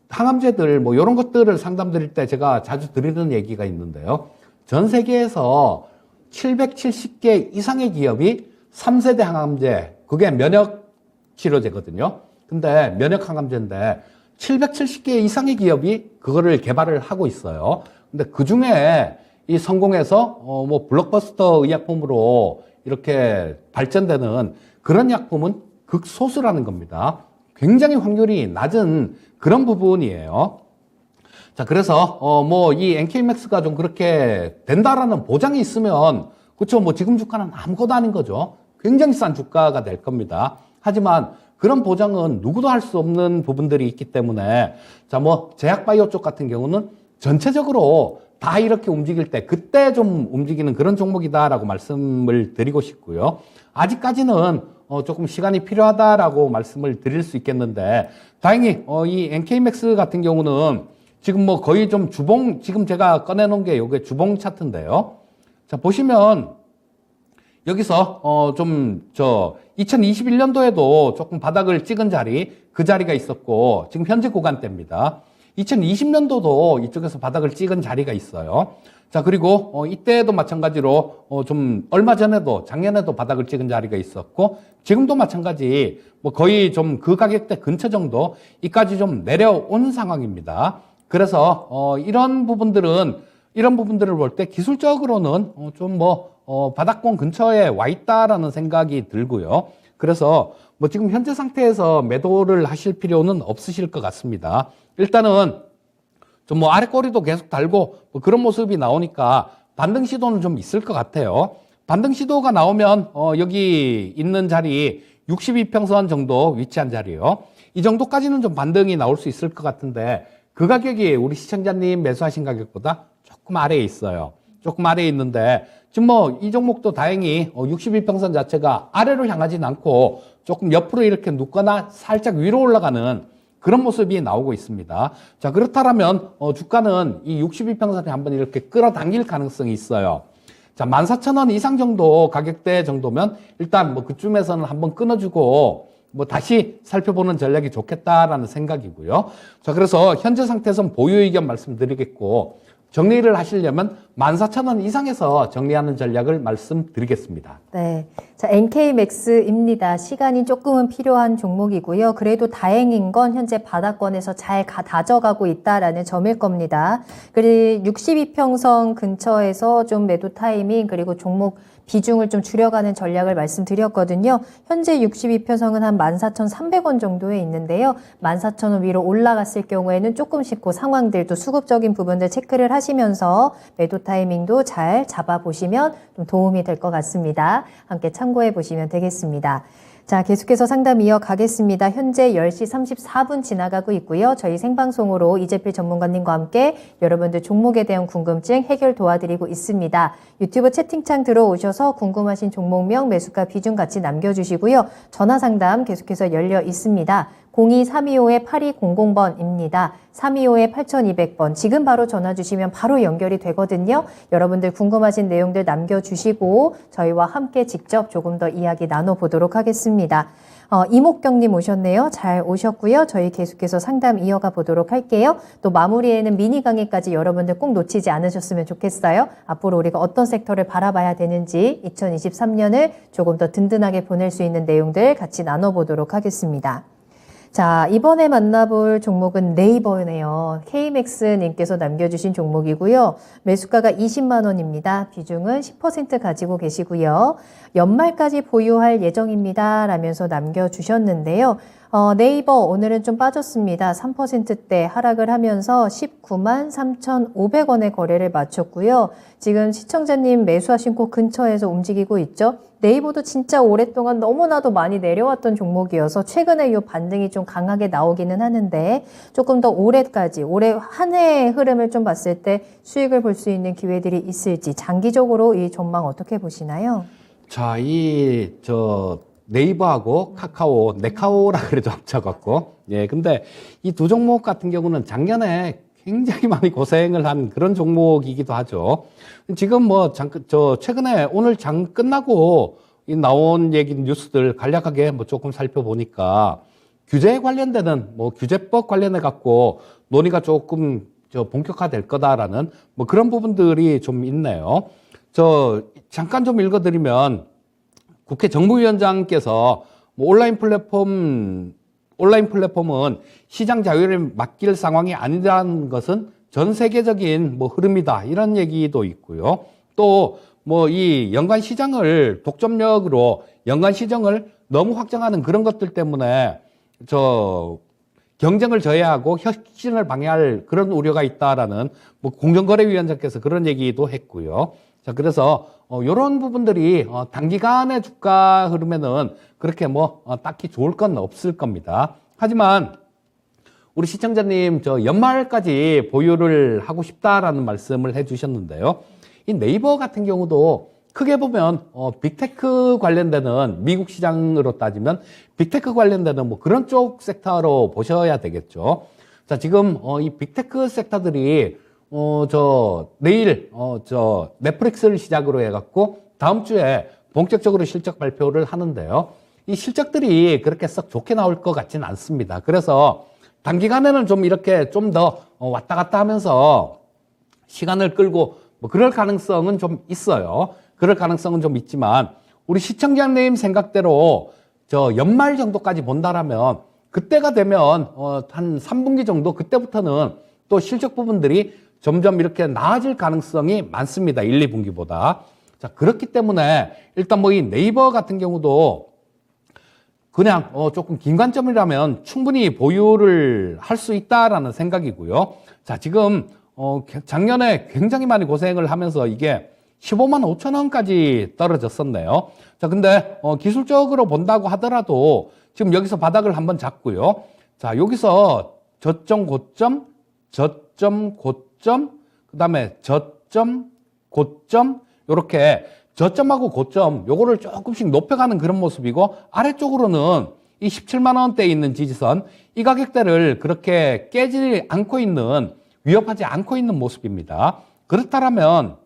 항암제들 뭐 이런 것들을 상담드릴 때 제가 자주 드리는 얘기가 있는데요. 전 세계에서 770개 이상의 기업이 3세대 항암제, 그게 면역 치료제거든요. 근데 면역 항암제인데 770개 이상의 기업이 그거를 개발을 하고 있어요. 근데 그 중에 이 성공해서 뭐 블록버스터 의약품으로 이렇게 발전되는 그런 약품은 극소수라는 겁니다. 굉장히 확률이 낮은 그런 부분이에요. 자, 그래서 뭐 이 NK맥스가 좀 그렇게 된다라는 보장이 있으면 그렇죠. 뭐 지금 주가는 아무것도 아닌 거죠. 굉장히 싼 주가가 될 겁니다. 하지만 그런 보장은 누구도 할 수 없는 부분들이 있기 때문에 자, 뭐 제약바이오 쪽 같은 경우는 전체적으로 다 이렇게 움직일 때 그때 좀 움직이는 그런 종목이다라고 말씀을 드리고 싶고요. 아직까지는 조금 시간이 필요하다라고 말씀을 드릴 수 있겠는데 다행히 이 NK맥스 같은 경우는 지금 뭐 거의 좀 주봉, 지금 제가 꺼내놓은 게 요게 주봉 차트인데요. 자, 보시면 여기서 2021년도에도 조금 바닥을 찍은 자리, 그 자리가 있었고 지금 현재 구간대입니다. 2020년도도 이쪽에서 바닥을 찍은 자리가 있어요. 자, 그리고 이때도 마찬가지로 좀 얼마 전에도 작년에도 바닥을 찍은 자리가 있었고 지금도 마찬가지 뭐 거의 좀 그 가격대 근처 정도 이까지 좀 내려온 상황입니다. 그래서 이런 부분들을 볼 때 기술적으로는 좀 바닥권 근처에 와 있다라는 생각이 들고요. 그래서 뭐 지금 현재 상태에서 매도를 하실 필요는 없으실 것 같습니다. 일단은 좀 뭐 아래 꼬리도 계속 달고 뭐 그런 모습이 나오니까 반등 시도는 좀 있을 것 같아요. 반등 시도가 나오면 여기 있는 자리 62평선 정도 위치한 자리요. 이 정도까지는 좀 반등이 나올 수 있을 것 같은데 그 가격이 우리 시청자님 매수하신 가격보다 조금 아래에 있어요. 조금 아래에 있는데 지금 뭐 이 종목도 다행히 62평선 자체가 아래로 향하진 않고 조금 옆으로 이렇게 눕거나 살짝 위로 올라가는 그런 모습이 나오고 있습니다. 자, 그렇다면 주가는 이 62평선에 한번 이렇게 끌어당길 가능성이 있어요. 자, 14,000원 이상 정도 가격대 정도면 일단 뭐 그쯤에서는 한번 끊어주고 뭐 다시 살펴보는 전략이 좋겠다라는 생각이고요. 자, 그래서 현재 상태에서는 보유 의견 말씀드리겠고 정리를 하시려면 14,000원 이상에서 정리하는 전략을 말씀드리겠습니다. 네. 자, NK맥스입니다. 시간이 조금은 필요한 종목이고요. 그래도 다행인 건 현재 바닥권에서 잘 다져가고 있다라는 점일 겁니다. 그리고 62평선 근처에서 좀 매도 타이밍 그리고 종목 비중을 좀 줄여가는 전략을 말씀드렸거든요. 현재 62평선은 한 14,300원 정도에 있는데요. 14,000원 위로 올라갔을 경우에는 조금씩 그 상황들도 수급적인 부분들 체크를 하시면서 매도 타이밍도 잘 잡아보시면 좀 도움이 될 것 같습니다. 함께 참고해 보시면 되겠습니다. 자, 계속해서 상담 이어가겠습니다. 현재 10시 34분 지나가고 있고요. 저희 생방송으로 이재필 전문가님과 함께 여러분들 종목에 대한 궁금증 해결 도와드리고 있습니다. 유튜브 채팅창 들어오셔서 궁금하신 종목명, 매수가 비중 같이 남겨주시고요. 전화 상담 계속해서 열려 있습니다. 02-325-8200번입니다. 325-8200번. 지금 바로 전화 주시면 바로 연결이 되거든요. 여러분들 궁금하신 내용들 남겨주시고 저희와 함께 직접 조금 더 이야기 나눠보도록 하겠습니다. 이목경님 오셨네요. 잘 오셨고요. 저희 계속해서 상담 이어가 보도록 할게요. 또 마무리에는 미니 강의까지 여러분들 꼭 놓치지 않으셨으면 좋겠어요. 앞으로 우리가 어떤 섹터를 바라봐야 되는지 2023년을 조금 더 든든하게 보낼 수 있는 내용들 같이 나눠보도록 하겠습니다. 자, 이번에 만나볼 종목은 네이버네요. KMX님께서 남겨주신 종목이고요. 매수가가 20만 원입니다. 비중은 10% 가지고 계시고요. 연말까지 보유할 예정입니다. 라면서 남겨주셨는데요. 네이버 오늘은 좀 빠졌습니다. 3%대 하락을 하면서 19만 3,500원의 거래를 마쳤고요. 지금 시청자님 매수하신 곳 근처에서 움직이고 있죠. 네이버도 진짜 오랫동안 너무나도 많이 내려왔던 종목이어서 최근에 이 반등이 좀 강하게 나오기는 하는데 조금 더 올해까지 올해 한 해의 흐름을 좀 봤을 때 수익을 볼 수 있는 기회들이 있을지 장기적으로 이 전망 어떻게 보시나요? 자, 네이버하고 카카오, 네카오라 그래도 합쳐갖고. 예, 근데 이 두 종목 같은 경우는 작년에 굉장히 많이 고생을 한 그런 종목이기도 하죠. 지금 뭐 최근에 오늘 장 끝나고 나온 얘기 뉴스들 간략하게 뭐 조금 살펴보니까 규제에 관련되는 뭐 규제법 관련해 갖고 논의가 조금 본격화될 거다라는 뭐 그런 부분들이 좀 있네요. 잠깐 좀 읽어드리면 국회 정무위원장께서 뭐 온라인 플랫폼은 시장 자유를 맡길 상황이 아니라는 것은 전 세계적인 뭐 흐름이다. 이런 얘기도 있고요. 또 뭐 이 연관 시장을 독점력으로 연관 시장을 너무 확장하는 그런 것들 때문에 경쟁을 저해하고 혁신을 방해할 그런 우려가 있다라는 뭐 공정거래위원장께서 그런 얘기도 했고요. 자, 그래서 요런 부분들이 단기간의 주가 흐름에는 그렇게 딱히 좋을 건 없을 겁니다. 하지만 우리 시청자님 저 연말까지 보유를 하고 싶다라는 말씀을 해주셨는데요. 이 네이버 같은 경우도 크게 보면 빅테크 관련되는 미국 시장으로 따지면 빅테크 관련되는 그런 쪽 섹터로 보셔야 되겠죠. 자, 지금 이 빅테크 섹터들이 내일 저 넷플릭스를 시작으로 해갖고 다음 주에 본격적으로 실적 발표를 하는데요. 이 실적들이 그렇게 썩 좋게 나올 것 같지는 않습니다. 그래서 단기간에는 좀 이렇게 좀 더 왔다 갔다 하면서 시간을 끌고 그럴 가능성은 좀 있어요. 그럴 가능성은 좀 있지만 우리 시청자님 생각대로 저 연말 정도까지 본다라면 그때가 되면 한 3분기 정도 그때부터는 또 실적 부분들이 점점 이렇게 나아질 가능성이 많습니다. 1, 2분기보다. 자, 그렇기 때문에 일단 이 네이버 같은 경우도 그냥 조금 긴 관점이라면 충분히 보유를 할 수 있다라는 생각이고요. 자, 지금 작년에 굉장히 많이 고생을 하면서 이게 15만 5천 원까지 떨어졌었네요. 자, 근데 기술적으로 본다고 하더라도 지금 여기서 바닥을 한번 잡고요. 자, 여기서 저점 고점, 저점 고점, 그다음에 저점 고점, 요렇게 저점하고 고점 요거를 조금씩 높여가는 그런 모습이고, 아래쪽으로는 이 17만 원대에 있는 지지선, 이 가격대를 그렇게 깨지 않고 있는, 위협하지 않고 있는 모습입니다. 그렇다면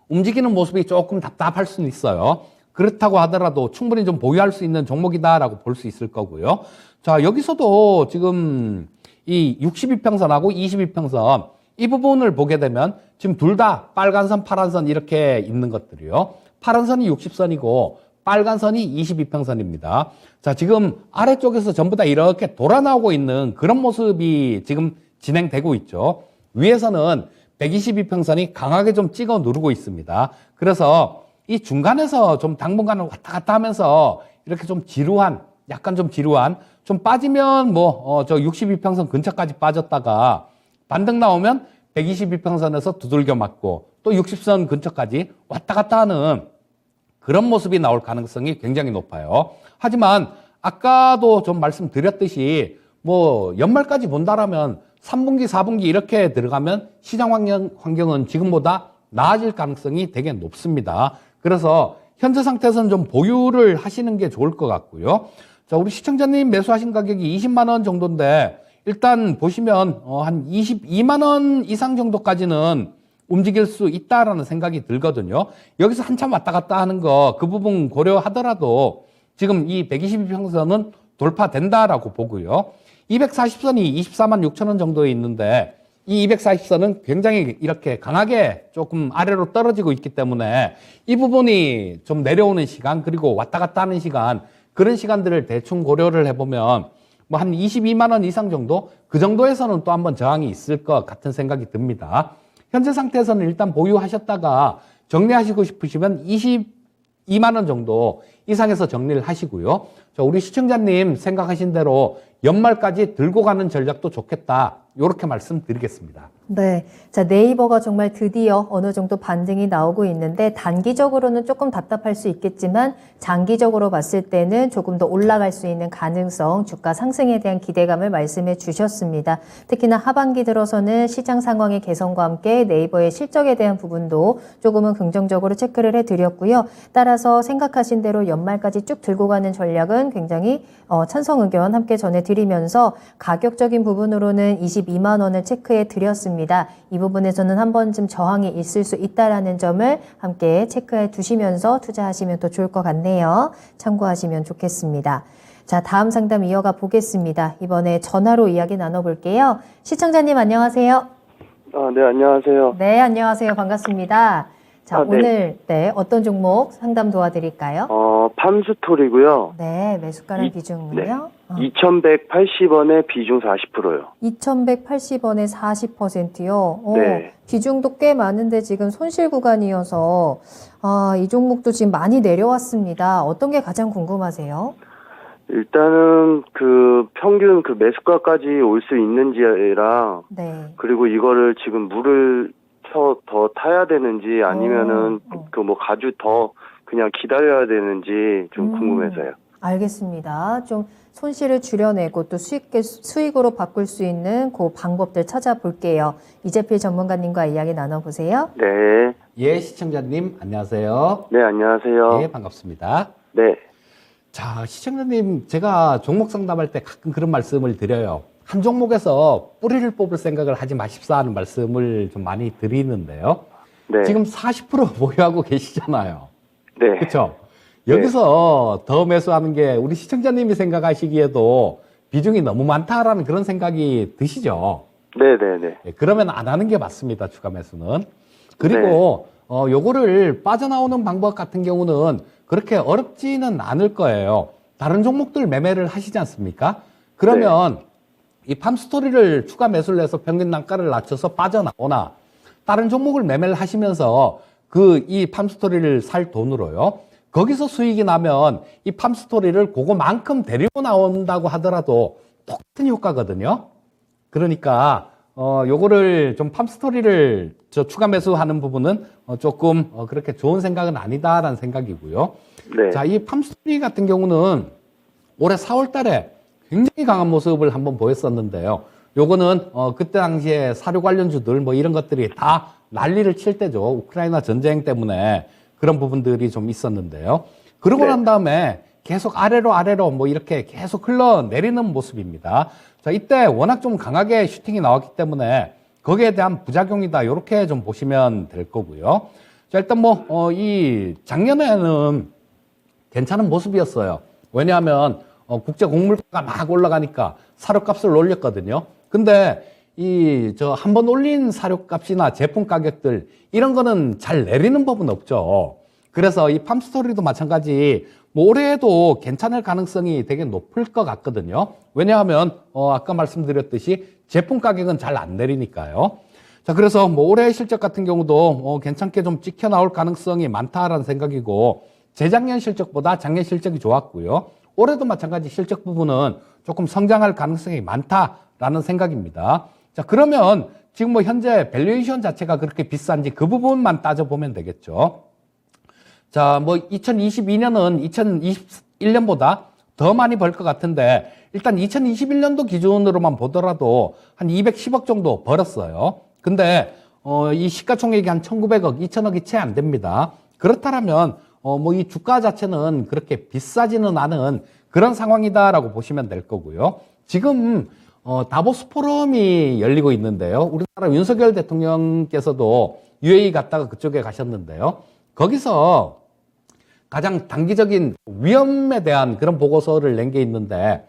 움직이는 모습이 조금 답답할 수는 있어요. 그렇다고 하더라도 충분히 좀 보유할 수 있는 종목이다라고 볼 수 있을 거고요. 자, 여기서도 지금 이 62평선하고 22평선 이 부분을 보게 되면 지금 둘 다 빨간 선, 파란 선 이렇게 있는 것들이요. 파란 선이 60선이고 빨간 선이 22평선입니다. 자, 지금 아래쪽에서 전부 다 이렇게 돌아 나오고 있는 그런 모습이 지금 진행되고 있죠. 위에서는 122평선이 강하게 좀 찍어 누르고 있습니다. 그래서 이 중간에서 좀 당분간은 왔다 갔다 하면서 이렇게 좀 지루한, 약간 좀 지루한, 좀 빠지면 저 62평선 근처까지 빠졌다가 반등 나오면 122평선에서 두들겨 맞고 또 60선 근처까지 왔다 갔다 하는 그런 모습이 나올 가능성이 굉장히 높아요. 하지만 아까도 좀 말씀드렸듯이 연말까지 본다라면 3분기, 4분기 이렇게 들어가면 시장 환경은 지금보다 나아질 가능성이 되게 높습니다. 그래서 현재 상태에서는 좀 보유를 하시는 게 좋을 것 같고요. 자, 우리 시청자님 매수하신 가격이 20만 원 정도인데 일단 보시면 한 22만 원 이상 정도까지는 움직일 수 있다라는 생각이 들거든요. 여기서 한참 왔다 갔다 하는 거 그 부분 고려하더라도 지금 이 122평선은 돌파된다라고 보고요. 240선이 24만 6천 원 정도에 있는데 이 240선은 굉장히 이렇게 강하게 조금 아래로 떨어지고 있기 때문에 이 부분이 좀 내려오는 시간, 그리고 왔다 갔다 하는 시간, 그런 시간들을 대충 고려를 해보면 한 22만 원 이상 정도, 그 정도에서는 또 한번 저항이 있을 것 같은 생각이 듭니다. 현재 상태에서는 일단 보유하셨다가 정리하시고 싶으시면 22만 원 정도 이상에서 정리를 하시고요. 자, 우리 시청자님 생각하신 대로 연말까지 들고 가는 전략도 좋겠다, 이렇게 말씀드리겠습니다. 네. 자, 네이버가 정말 드디어 어느 정도 반등이 나오고 있는데 단기적으로는 조금 답답할 수 있겠지만 장기적으로 봤을 때는 조금 더 올라갈 수 있는 가능성, 주가 상승에 대한 기대감을 말씀해 주셨습니다. 특히나 하반기 들어서는 시장 상황의 개선과 함께 네이버의 실적에 대한 부분도 조금은 긍정적으로 체크를 해드렸고요. 따라서 생각하신 대로 연말까지 쭉 들고 가는 전략은 굉장히 찬성 의견 함께 전해드리면서 가격적인 부분으로는 22만 원을 체크해 드렸습니다. 이 부분에서는 한 번쯤 저항이 있을 수 있다는 점을 함께 체크해 두시면서 투자하시면 더 좋을 것 같네요. 참고하시면 좋겠습니다. 자, 다음 상담 이어가 보겠습니다. 이번에 전화로 이야기 나눠볼게요. 시청자님 안녕하세요. 네, 안녕하세요. 네, 안녕하세요. 반갑습니다. 자, 네. 오늘 어떤 종목 상담 도와드릴까요? 팜스토리고요. 네, 매수가랑 비중은요? 2,180원에 비중 40%요. 2,180원에 40%요. 네. 비중도 꽤 많은데 지금 손실 구간이어서 이 종목도 지금 많이 내려왔습니다. 어떤 게 가장 궁금하세요? 일단은 평균 매수가까지 올 수 있는지랑, 네. 그리고 이거를 지금 물을 올라서 더 타야 되는지 아니면은 그 뭐 가주 더 그냥 기다려야 되는지 좀 궁금해서요. 알겠습니다. 좀 손실을 줄여내고 또 수익으로 바꿀 수 있는 그 방법들 찾아볼게요. 이재필 전문가님과 이야기 나눠보세요. 네. 예, 시청자님, 안녕하세요. 네, 안녕하세요. 예, 반갑습니다. 네. 자, 시청자님, 제가 종목 상담할 때 가끔 그런 말씀을 드려요. 한 종목에서 뿌리를 뽑을 생각을 하지 마십사 하는 말씀을 좀 많이 드리는데요. 네. 지금 40% 보유하고 계시잖아요. 네. 그렇죠? 여기서 더 매수하는 게 우리 시청자님이 생각하시기에도 비중이 너무 많다라는 그런 생각이 드시죠? 네, 네, 네. 예, 그러면 안 하는 게 맞습니다. 추가 매수는. 그리고 요거를 빠져나오는 방법 같은 경우는 그렇게 어렵지는 않을 거예요. 다른 종목들 매매를 하시지 않습니까? 그러면 이 팜스토리를 추가 매수를 해서 평균 단가를 낮춰서 빠져나오나 다른 종목을 매매를 하시면서 이 팜스토리를 살 돈으로요. 거기서 수익이 나면 이 팜스토리를 그거만큼 데리고 나온다고 하더라도 똑같은 효과거든요. 그러니까 요거를 좀 팜스토리를 추가 매수하는 부분은 조금 그렇게 좋은 생각은 아니다라는 생각이고요. 네. 자, 이 팜스토리 같은 경우는 올해 4월 달에 굉장히 강한 모습을 한번 보였었는데요. 요거는 그때 당시에 사료 관련주들 뭐 이런 것들이 다 난리를 칠 때죠. 우크라이나 전쟁 때문에 그런 부분들이 좀 있었는데요. 그러고 난 다음에 계속 아래로 뭐 이렇게 계속 흘러내리는 모습입니다. 자, 이때 워낙 좀 강하게 슈팅이 나왔기 때문에 거기에 대한 부작용이다. 이렇게 좀 보시면 될 거고요. 자, 일단 이 작년에는 괜찮은 모습이었어요. 왜냐하면 국제 곡물가가 막 올라가니까 사료값을 올렸거든요. 근데 한 번 올린 사료값이나 제품 가격들 이런 거는 잘 내리는 법은 없죠. 그래서 이 팜스토리도 마찬가지 올해에도 괜찮을 가능성이 되게 높을 것 같거든요. 왜냐하면 아까 말씀드렸듯이 제품 가격은 잘 안 내리니까요. 자, 그래서 올해 실적 같은 경우도 괜찮게 좀 찍혀 나올 가능성이 많다라는 생각이고 재작년 실적보다 작년 실적이 좋았고요. 올해도 마찬가지 실적 부분은 조금 성장할 가능성이 많다라는 생각입니다. 자, 그러면 지금 현재 밸류에이션 자체가 그렇게 비싼지 그 부분만 따져보면 되겠죠. 자, 2022년은 2021년보다 더 많이 벌 것 같은데, 일단 2021년도 기준으로만 보더라도 한 210억 정도 벌었어요. 근데, 이 시가총액이 한 1,900억, 2,000억이 채 안 됩니다. 그렇다면, 이 주가 자체는 그렇게 비싸지는 않은 그런 상황이다라고 보시면 될 거고요. 지금, 다보스 포럼이 열리고 있는데요. 우리나라 윤석열 대통령께서도 UAE 갔다가 그쪽에 가셨는데요. 거기서 가장 단기적인 위험에 대한 그런 보고서를 낸 게 있는데,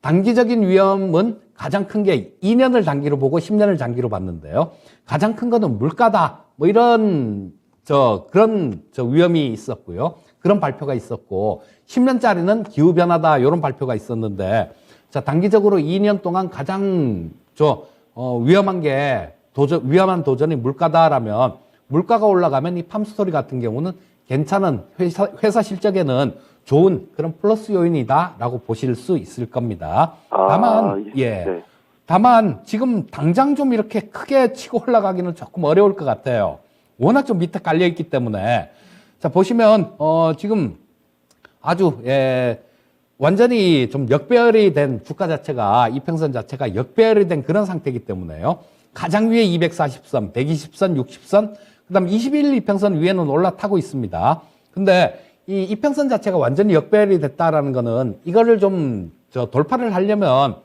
단기적인 위험은 가장 큰 게 2년을 단기로 보고 10년을 단기로 봤는데요. 가장 큰 거는 물가다. 그런 위험이 있었고요. 그런 발표가 있었고, 10년짜리는 기후변화다. 이런 발표가 있었는데, 자, 단기적으로 2년 동안 가장 위험한 도전이 물가다라면, 물가가 올라가면 이 팜스토리 같은 경우는 괜찮은 회사 실적에는 좋은 그런 플러스 요인이다라고 보실 수 있을 겁니다. 다만 지금 당장 좀 이렇게 크게 치고 올라가기는 조금 어려울 것 같아요. 워낙 좀 밑에 깔려 있기 때문에. 자, 보시면 지금 아주 완전히 좀 역배열이 된 주가 자체가, 이평선 자체가 역배열이 된 그런 상태이기 때문에요. 가장 위에 240선, 120선, 60선, 그 다음 21 이평선 위에는 올라타고 있습니다. 근데 이 이평선 자체가 완전히 역배열이 됐다라는 거는 이거를 좀 돌파를 하려면,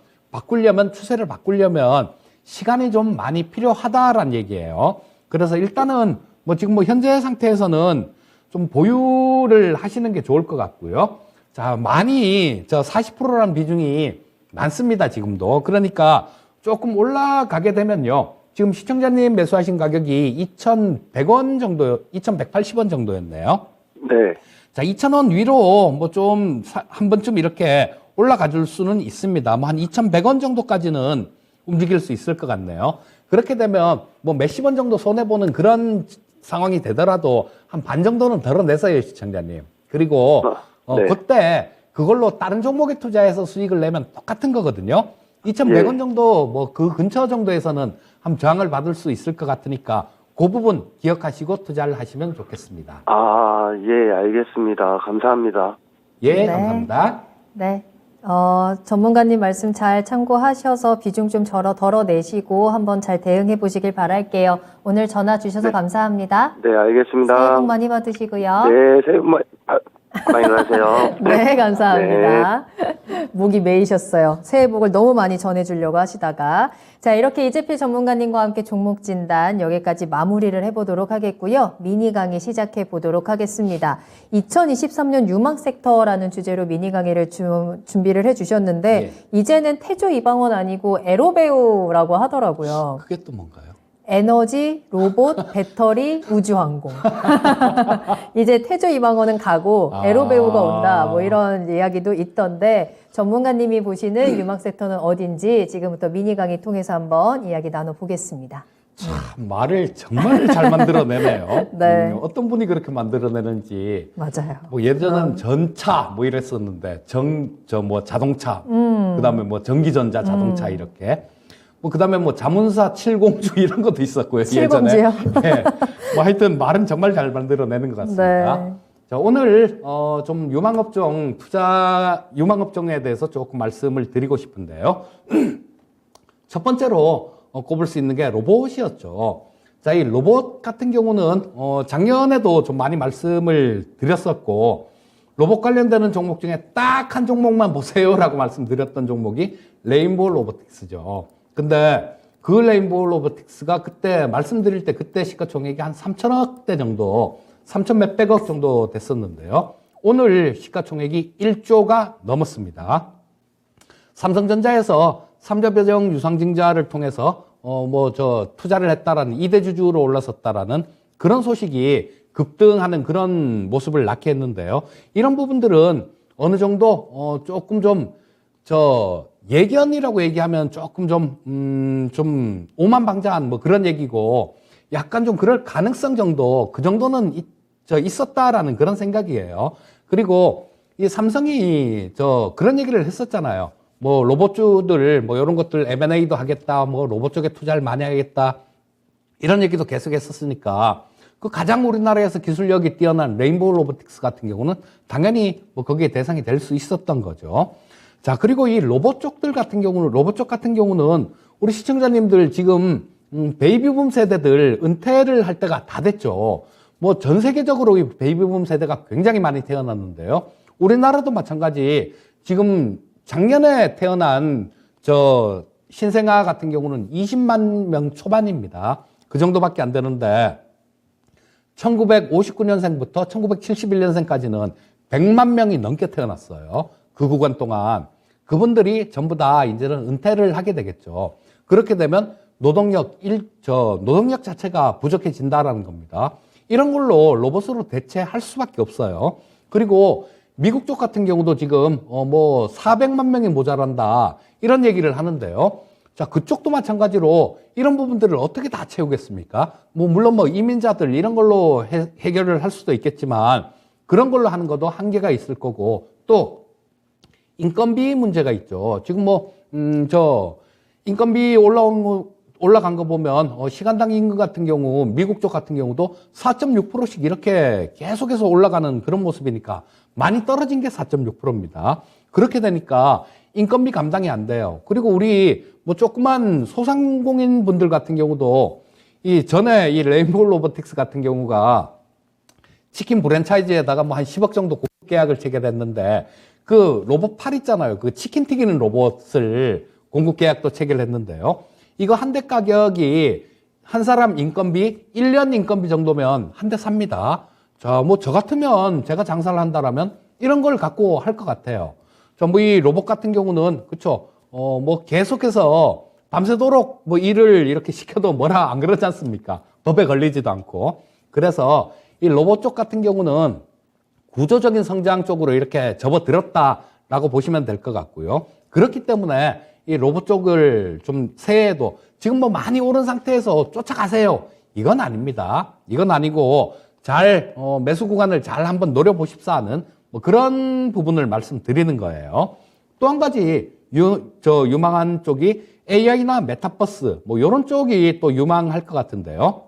추세를 바꾸려면 시간이 좀 많이 필요하다라는 얘기예요. 그래서 일단은 지금 현재 상태에서는 좀 보유를 하시는 게 좋을 것 같고요. 자, 많이 40%라는 비중이 많습니다, 지금도. 그러니까 조금 올라가게 되면요. 지금 시청자님 매수하신 가격이 2,100원 정도, 2,180원 정도였네요. 네. 자, 2,000원 위로 한 번쯤 이렇게 올라가 줄 수는 있습니다. 한 2,100원 정도까지는 움직일 수 있을 것 같네요. 그렇게 되면 몇십 원 정도 손해보는 그런 상황이 되더라도 한 반 정도는 덜어내서요, 시청자님. 그리고 네. 그때 그걸로 다른 종목에 투자해서 수익을 내면 똑같은 거거든요. 2,100원 정도 그 근처 정도에서는 한 저항을 받을 수 있을 것 같으니까 그 부분 기억하시고 투자를 하시면 좋겠습니다. 아, 예, 알겠습니다. 감사합니다. 예, 네. 감사합니다. 네. 전문가님 말씀 잘 참고하셔서 비중 좀 덜어내시고 한번 잘 대응해 보시길 바랄게요. 오늘 전화 주셔서 감사합니다. 네, 알겠습니다. 새해 복 많이 받으시고요. 네, 새해 복 많이 받으세요. 네, 감사합니다. 목이 메이셨어요. 새해 복을 너무 많이 전해주려고 하시다가. 자, 이렇게 이재필 전문가님과 함께 종목 진단 여기까지 마무리를 해보도록 하겠고요. 미니 강의 시작해 보도록 하겠습니다. 2023년 유망 섹터라는 주제로 미니 강의를 준비를 해주셨는데 이제는 태조 이방원 아니고 에로베오라고 하더라고요. 그게 또 뭔가요? 에너지, 로봇, 배터리, 우주항공. 이제 태조 이방원은 가고 에로배우가 온다. 뭐 이런 이야기도 있던데 전문가님이 보시는 유망 섹터는 어딘지 지금부터 미니 강의 통해서 한번 이야기 나눠보겠습니다. 참 말을 정말 잘 만들어내네요. 네. 어떤 분이 그렇게 만들어내는지. 맞아요. 뭐 예전에는 전차 뭐 이랬었는데 자동차, 그다음에 뭐 전기전자 자동차 이렇게. 뭐 그다음에 뭐 자문사 칠공주 이런 것도 있었고요. 칠공주요? 예전에. 네. 뭐 하여튼 말은 정말 잘 만들어내는 것 같습니다. 네. 자, 오늘 좀 유망업종에 대해서 조금 말씀을 드리고 싶은데요. 첫 번째로 꼽을 수 있는 게 로봇이었죠. 자, 이 로봇 같은 경우는 작년에도 좀 많이 말씀을 드렸었고 로봇 관련되는 종목 중에 딱 한 종목만 보세요라고 말씀드렸던 종목이 레인보우 로보틱스죠. 근데 그 레인보우 로보틱스가 그때 말씀드릴 때 그때 시가총액이 한 3천억대 정도, 3천 몇백억 정도 됐었는데요. 오늘 시가총액이 1조가 넘었습니다. 삼성전자에서 삼자배정 유상증자를 통해서 투자를 했다라는 이대주주로 올라섰다라는 그런 소식이 급등하는 그런 모습을 낳게 했는데요. 이런 부분들은 어느 정도 조금 예견이라고 얘기하면 조금 좀 오만방자한 뭐 그런 얘기고 약간 좀 그럴 가능성 정도 그 정도는 있었다라는 그런 생각이에요. 그리고 이 삼성이 그런 얘기를 했었잖아요. 뭐 로봇주들 뭐 이런 것들 M&A도 하겠다, 뭐 로봇 쪽에 투자를 많이 하겠다 이런 얘기도 계속 했었으니까 그 가장 우리나라에서 기술력이 뛰어난 레인보우 로보틱스 같은 경우는 당연히 뭐 거기에 대상이 될 수 있었던 거죠. 자, 그리고 이 로봇 쪽 같은 경우는 우리 시청자님들 지금 베이비붐 세대들 은퇴를 할 때가 다 됐죠. 뭐 전 세계적으로 이 베이비붐 세대가 굉장히 많이 태어났는데요. 우리나라도 마찬가지 지금 작년에 태어난 신생아 같은 경우는 20만 명 초반입니다. 그 정도밖에 안 되는데 1959년생부터 1971년생까지는 100만 명이 넘게 태어났어요. 그 구간 동안. 그분들이 전부 다 이제는 은퇴를 하게 되겠죠. 그렇게 되면 노동력 자체가 부족해진다라는 겁니다. 이런 걸로 로봇으로 대체할 수밖에 없어요. 그리고 미국 쪽 같은 경우도 지금 400만 명이 모자란다 이런 얘기를 하는데요. 자, 그쪽도 마찬가지로 이런 부분들을 어떻게 다 채우겠습니까? 물론 이민자들 이런 걸로 해결을 할 수도 있겠지만 그런 걸로 하는 것도 한계가 있을 거고 또 인건비 문제가 있죠. 지금 인건비 올라간 거 보면 시간당 임금 같은 경우 미국 쪽 같은 경우도 4.6%씩 이렇게 계속해서 올라가는 그런 모습이니까 많이 떨어진 게 4.6%입니다. 그렇게 되니까 인건비 감당이 안 돼요. 그리고 우리 조그만 소상공인 분들 같은 경우도 전에 이 레인보우 로보틱스 같은 경우가 치킨 프랜차이즈에다가 한 10억 정도 고급 계약을 체결했는데 그 로봇 팔 있잖아요. 그 치킨 튀기는 로봇을 공급 계약도 체결했는데요. 이거 한 대 가격이 한 사람 인건비 1년 인건비 정도면 한 대 삽니다. 자, 저 같으면 제가 장사를 한다라면 이런 걸 갖고 할 것 같아요. 전부 이 로봇 같은 경우는 그쵸. 계속해서 밤새도록 일을 이렇게 시켜도 뭐라 안 그러지 않습니까? 법에 걸리지도 않고. 그래서 이 로봇 쪽 같은 경우는 구조적인 성장 쪽으로 이렇게 접어들었다라고 보시면 될 것 같고요. 그렇기 때문에 이 로봇 쪽을 좀 새해에도 지금 많이 오른 상태에서 쫓아가세요. 이건 아닙니다. 이건 아니고 잘 매수 구간을 잘 한번 노려보십사 하는 그런 부분을 말씀드리는 거예요. 또 한 가지 유망한 쪽이 AI나 메타버스 이런 쪽이 또 유망할 것 같은데요.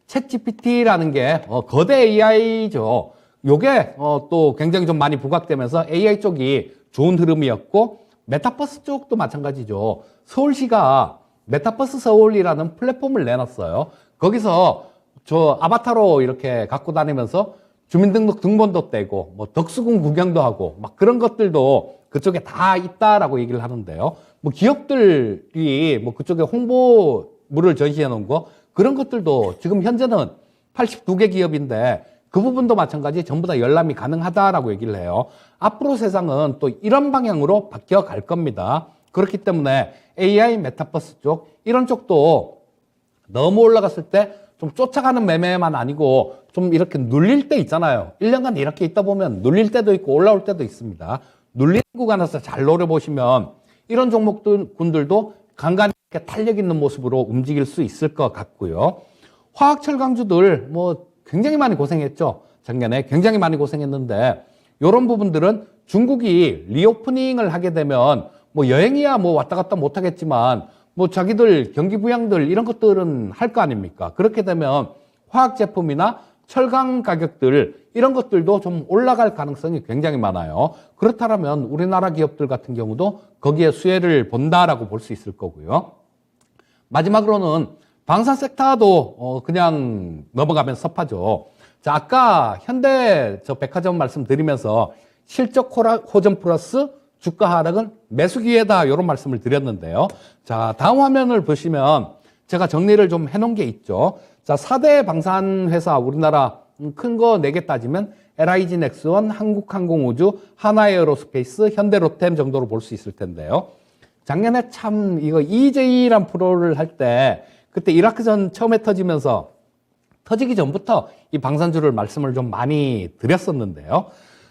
챗GPT라는 게 거대 AI죠. 요게 또 굉장히 좀 많이 부각되면서 AI 쪽이 좋은 흐름이었고, 메타버스 쪽도 마찬가지죠. 서울시가 메타버스 서울이라는 플랫폼을 내놨어요. 거기서 저 아바타로 이렇게 갖고 다니면서 주민등록 등본도 떼고 뭐 덕수궁 구경도 하고 막 그런 것들도 그쪽에 다 있다라고 얘기를 하는데요. 뭐 기업들이 뭐 그쪽에 홍보물을 전시해 놓은 거 그런 것들도 지금 현재는 82개 기업인데 그 부분도 마찬가지 전부 다 열람이 가능하다라고 얘기를 해요. 앞으로 세상은 또 이런 방향으로 바뀌어 갈 겁니다. 그렇기 때문에 AI 메타버스 쪽 이런 쪽도 너무 올라갔을 때 좀 쫓아가는 매매만 아니고 좀 이렇게 눌릴 때 있잖아요. 1년간 이렇게 있다 보면 눌릴 때도 있고 올라올 때도 있습니다. 눌리는 구간에서 잘 노려보시면 이런 종목군들도 간간히 이렇게 탄력 있는 모습으로 움직일 수 있을 것 같고요. 화학철강주들 뭐 굉장히 많이 고생했죠. 작년에 굉장히 많이 고생했는데 이런 부분들은 중국이 리오프닝을 하게 되면 뭐 여행이야 뭐 왔다 갔다 못 하겠지만 뭐 자기들 경기 부양들 이런 것들은 할 거 아닙니까? 그렇게 되면 화학 제품이나 철강 가격들 이런 것들도 좀 올라갈 가능성이 굉장히 많아요. 그렇다면 우리나라 기업들 같은 경우도 거기에 수혜를 본다라고 볼 수 있을 거고요. 마지막으로는 방산 섹터도 그냥 넘어가면 섭하죠. 자, 아까 현대 저 백화점 말씀드리면서 실적 호전 플러스 주가 하락은 매수 기회다 이런 말씀을 드렸는데요. 자, 다음 화면을 보시면 제가 정리를 좀 해놓은 게 있죠. 자, 4대 방산 회사 우리나라 큰 거 4개 따지면 LIG 넥스원, 한국항공우주, 하나에어로스페이스, 현대로템 정도로 볼 수 있을 텐데요. 작년에 참 이거 EJ란 프로를 할 때 그때 이라크전 처음에 터지기 전부터 이 방산주를 말씀을 좀 많이 드렸었는데요.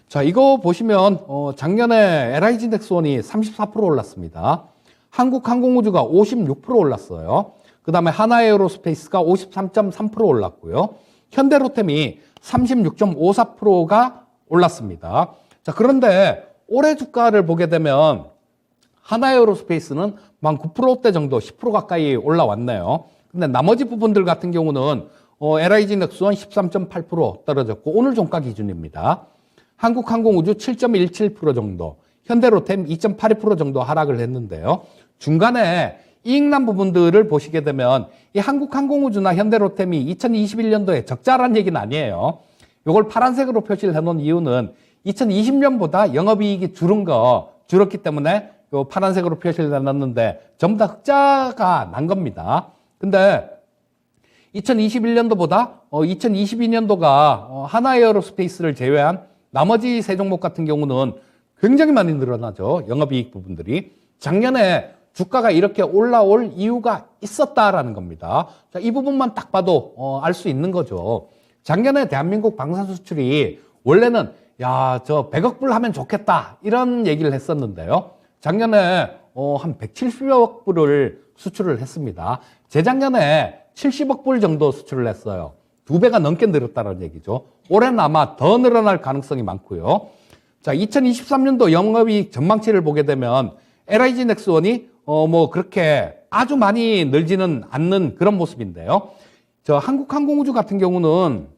자, 이거 보시면 작년에 LIG 넥스원이 34% 올랐습니다. 한국항공우주가 56% 올랐어요. 그 다음에 하나에어로스페이스가 53.3% 올랐고요. 현대로템이 36.54%가 올랐습니다. 자, 그런데 올해 주가를 보게 되면 하나에어로스페이스는 만 9%대 정도 10% 가까이 올라왔네요. 근데 나머지 부분들 같은 경우는 LIG 넥스원 13.8% 떨어졌고 오늘 종가 기준입니다. 한국항공우주 7.17% 정도, 현대로템 2.82% 정도 하락을 했는데요. 중간에 이익난 부분들을 보시게 되면 이 한국항공우주나 현대로템이 2021년도에 적자란 얘기는 아니에요. 이걸 파란색으로 표시를 해놓은 이유는 2020년보다 영업이익이 줄었기 때문에 요 파란색으로 표시를 해놨는데 전부 다 흑자가 난 겁니다. 근데 2021년도보다 2022년도가 하나에어로스페이스를 제외한 나머지 세 종목 같은 경우는 굉장히 많이 늘어나죠. 영업이익 부분들이. 작년에 주가가 이렇게 올라올 이유가 있었다라는 겁니다. 자, 이 부분만 딱 봐도 알 수 있는 거죠. 작년에 대한민국 방산 수출이 원래는 야, 저 100억 불 하면 좋겠다 이런 얘기를 했었는데요. 작년에 한 170억 불을 수출을 했습니다. 재작년에 70억 불 정도 수출을 했어요. 2배가 넘게 늘었다는 얘기죠. 올해는 아마 더 늘어날 가능성이 많고요. 자, 2023년도 영업이익 전망치를 보게 되면 LIG 넥스원이 뭐 그렇게 아주 많이 늘지는 않는 그런 모습인데요. 저 한국항공우주 같은 경우는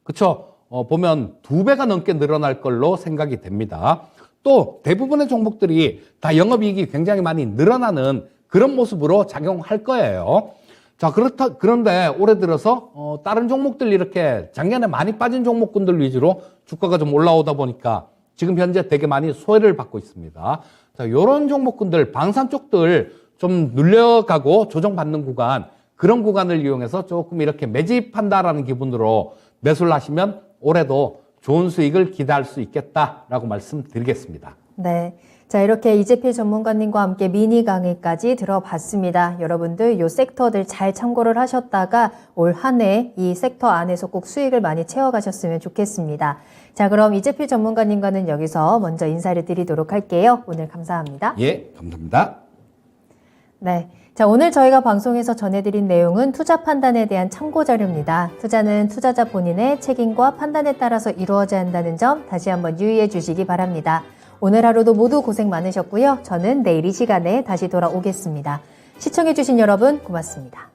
그쵸, 보면 2배가 넘게 늘어날 걸로 생각이 됩니다. 또 대부분의 종목들이 다 영업이익이 굉장히 많이 늘어나는 그런 모습으로 작용할 거예요. 자, 그런데 올해 들어서 다른 종목들 이렇게 작년에 많이 빠진 종목군들 위주로 주가가 좀 올라오다 보니까 지금 현재 되게 많이 소외를 받고 있습니다. 자, 요런 종목군들, 방산 쪽들 좀 눌려가고 조정받는 구간, 그런 구간을 이용해서 조금 이렇게 매집한다라는 기분으로 매수를 하시면 올해도 좋은 수익을 기대할 수 있겠다라고 말씀드리겠습니다. 네. 자, 이렇게 이재필 전문가님과 함께 미니 강의까지 들어봤습니다. 여러분들 요 섹터들 잘 참고를 하셨다가 올 한 해 이 섹터 안에서 꼭 수익을 많이 채워가셨으면 좋겠습니다. 자, 그럼 이재필 전문가님과는 여기서 먼저 인사를 드리도록 할게요. 오늘 감사합니다. 예, 감사합니다. 네. 자, 오늘 저희가 방송에서 전해드린 내용은 투자 판단에 대한 참고 자료입니다. 투자는 투자자 본인의 책임과 판단에 따라서 이루어져야 한다는 점 다시 한번 유의해 주시기 바랍니다. 오늘 하루도 모두 고생 많으셨고요. 저는 내일 이 시간에 다시 돌아오겠습니다. 시청해주신 여러분 고맙습니다.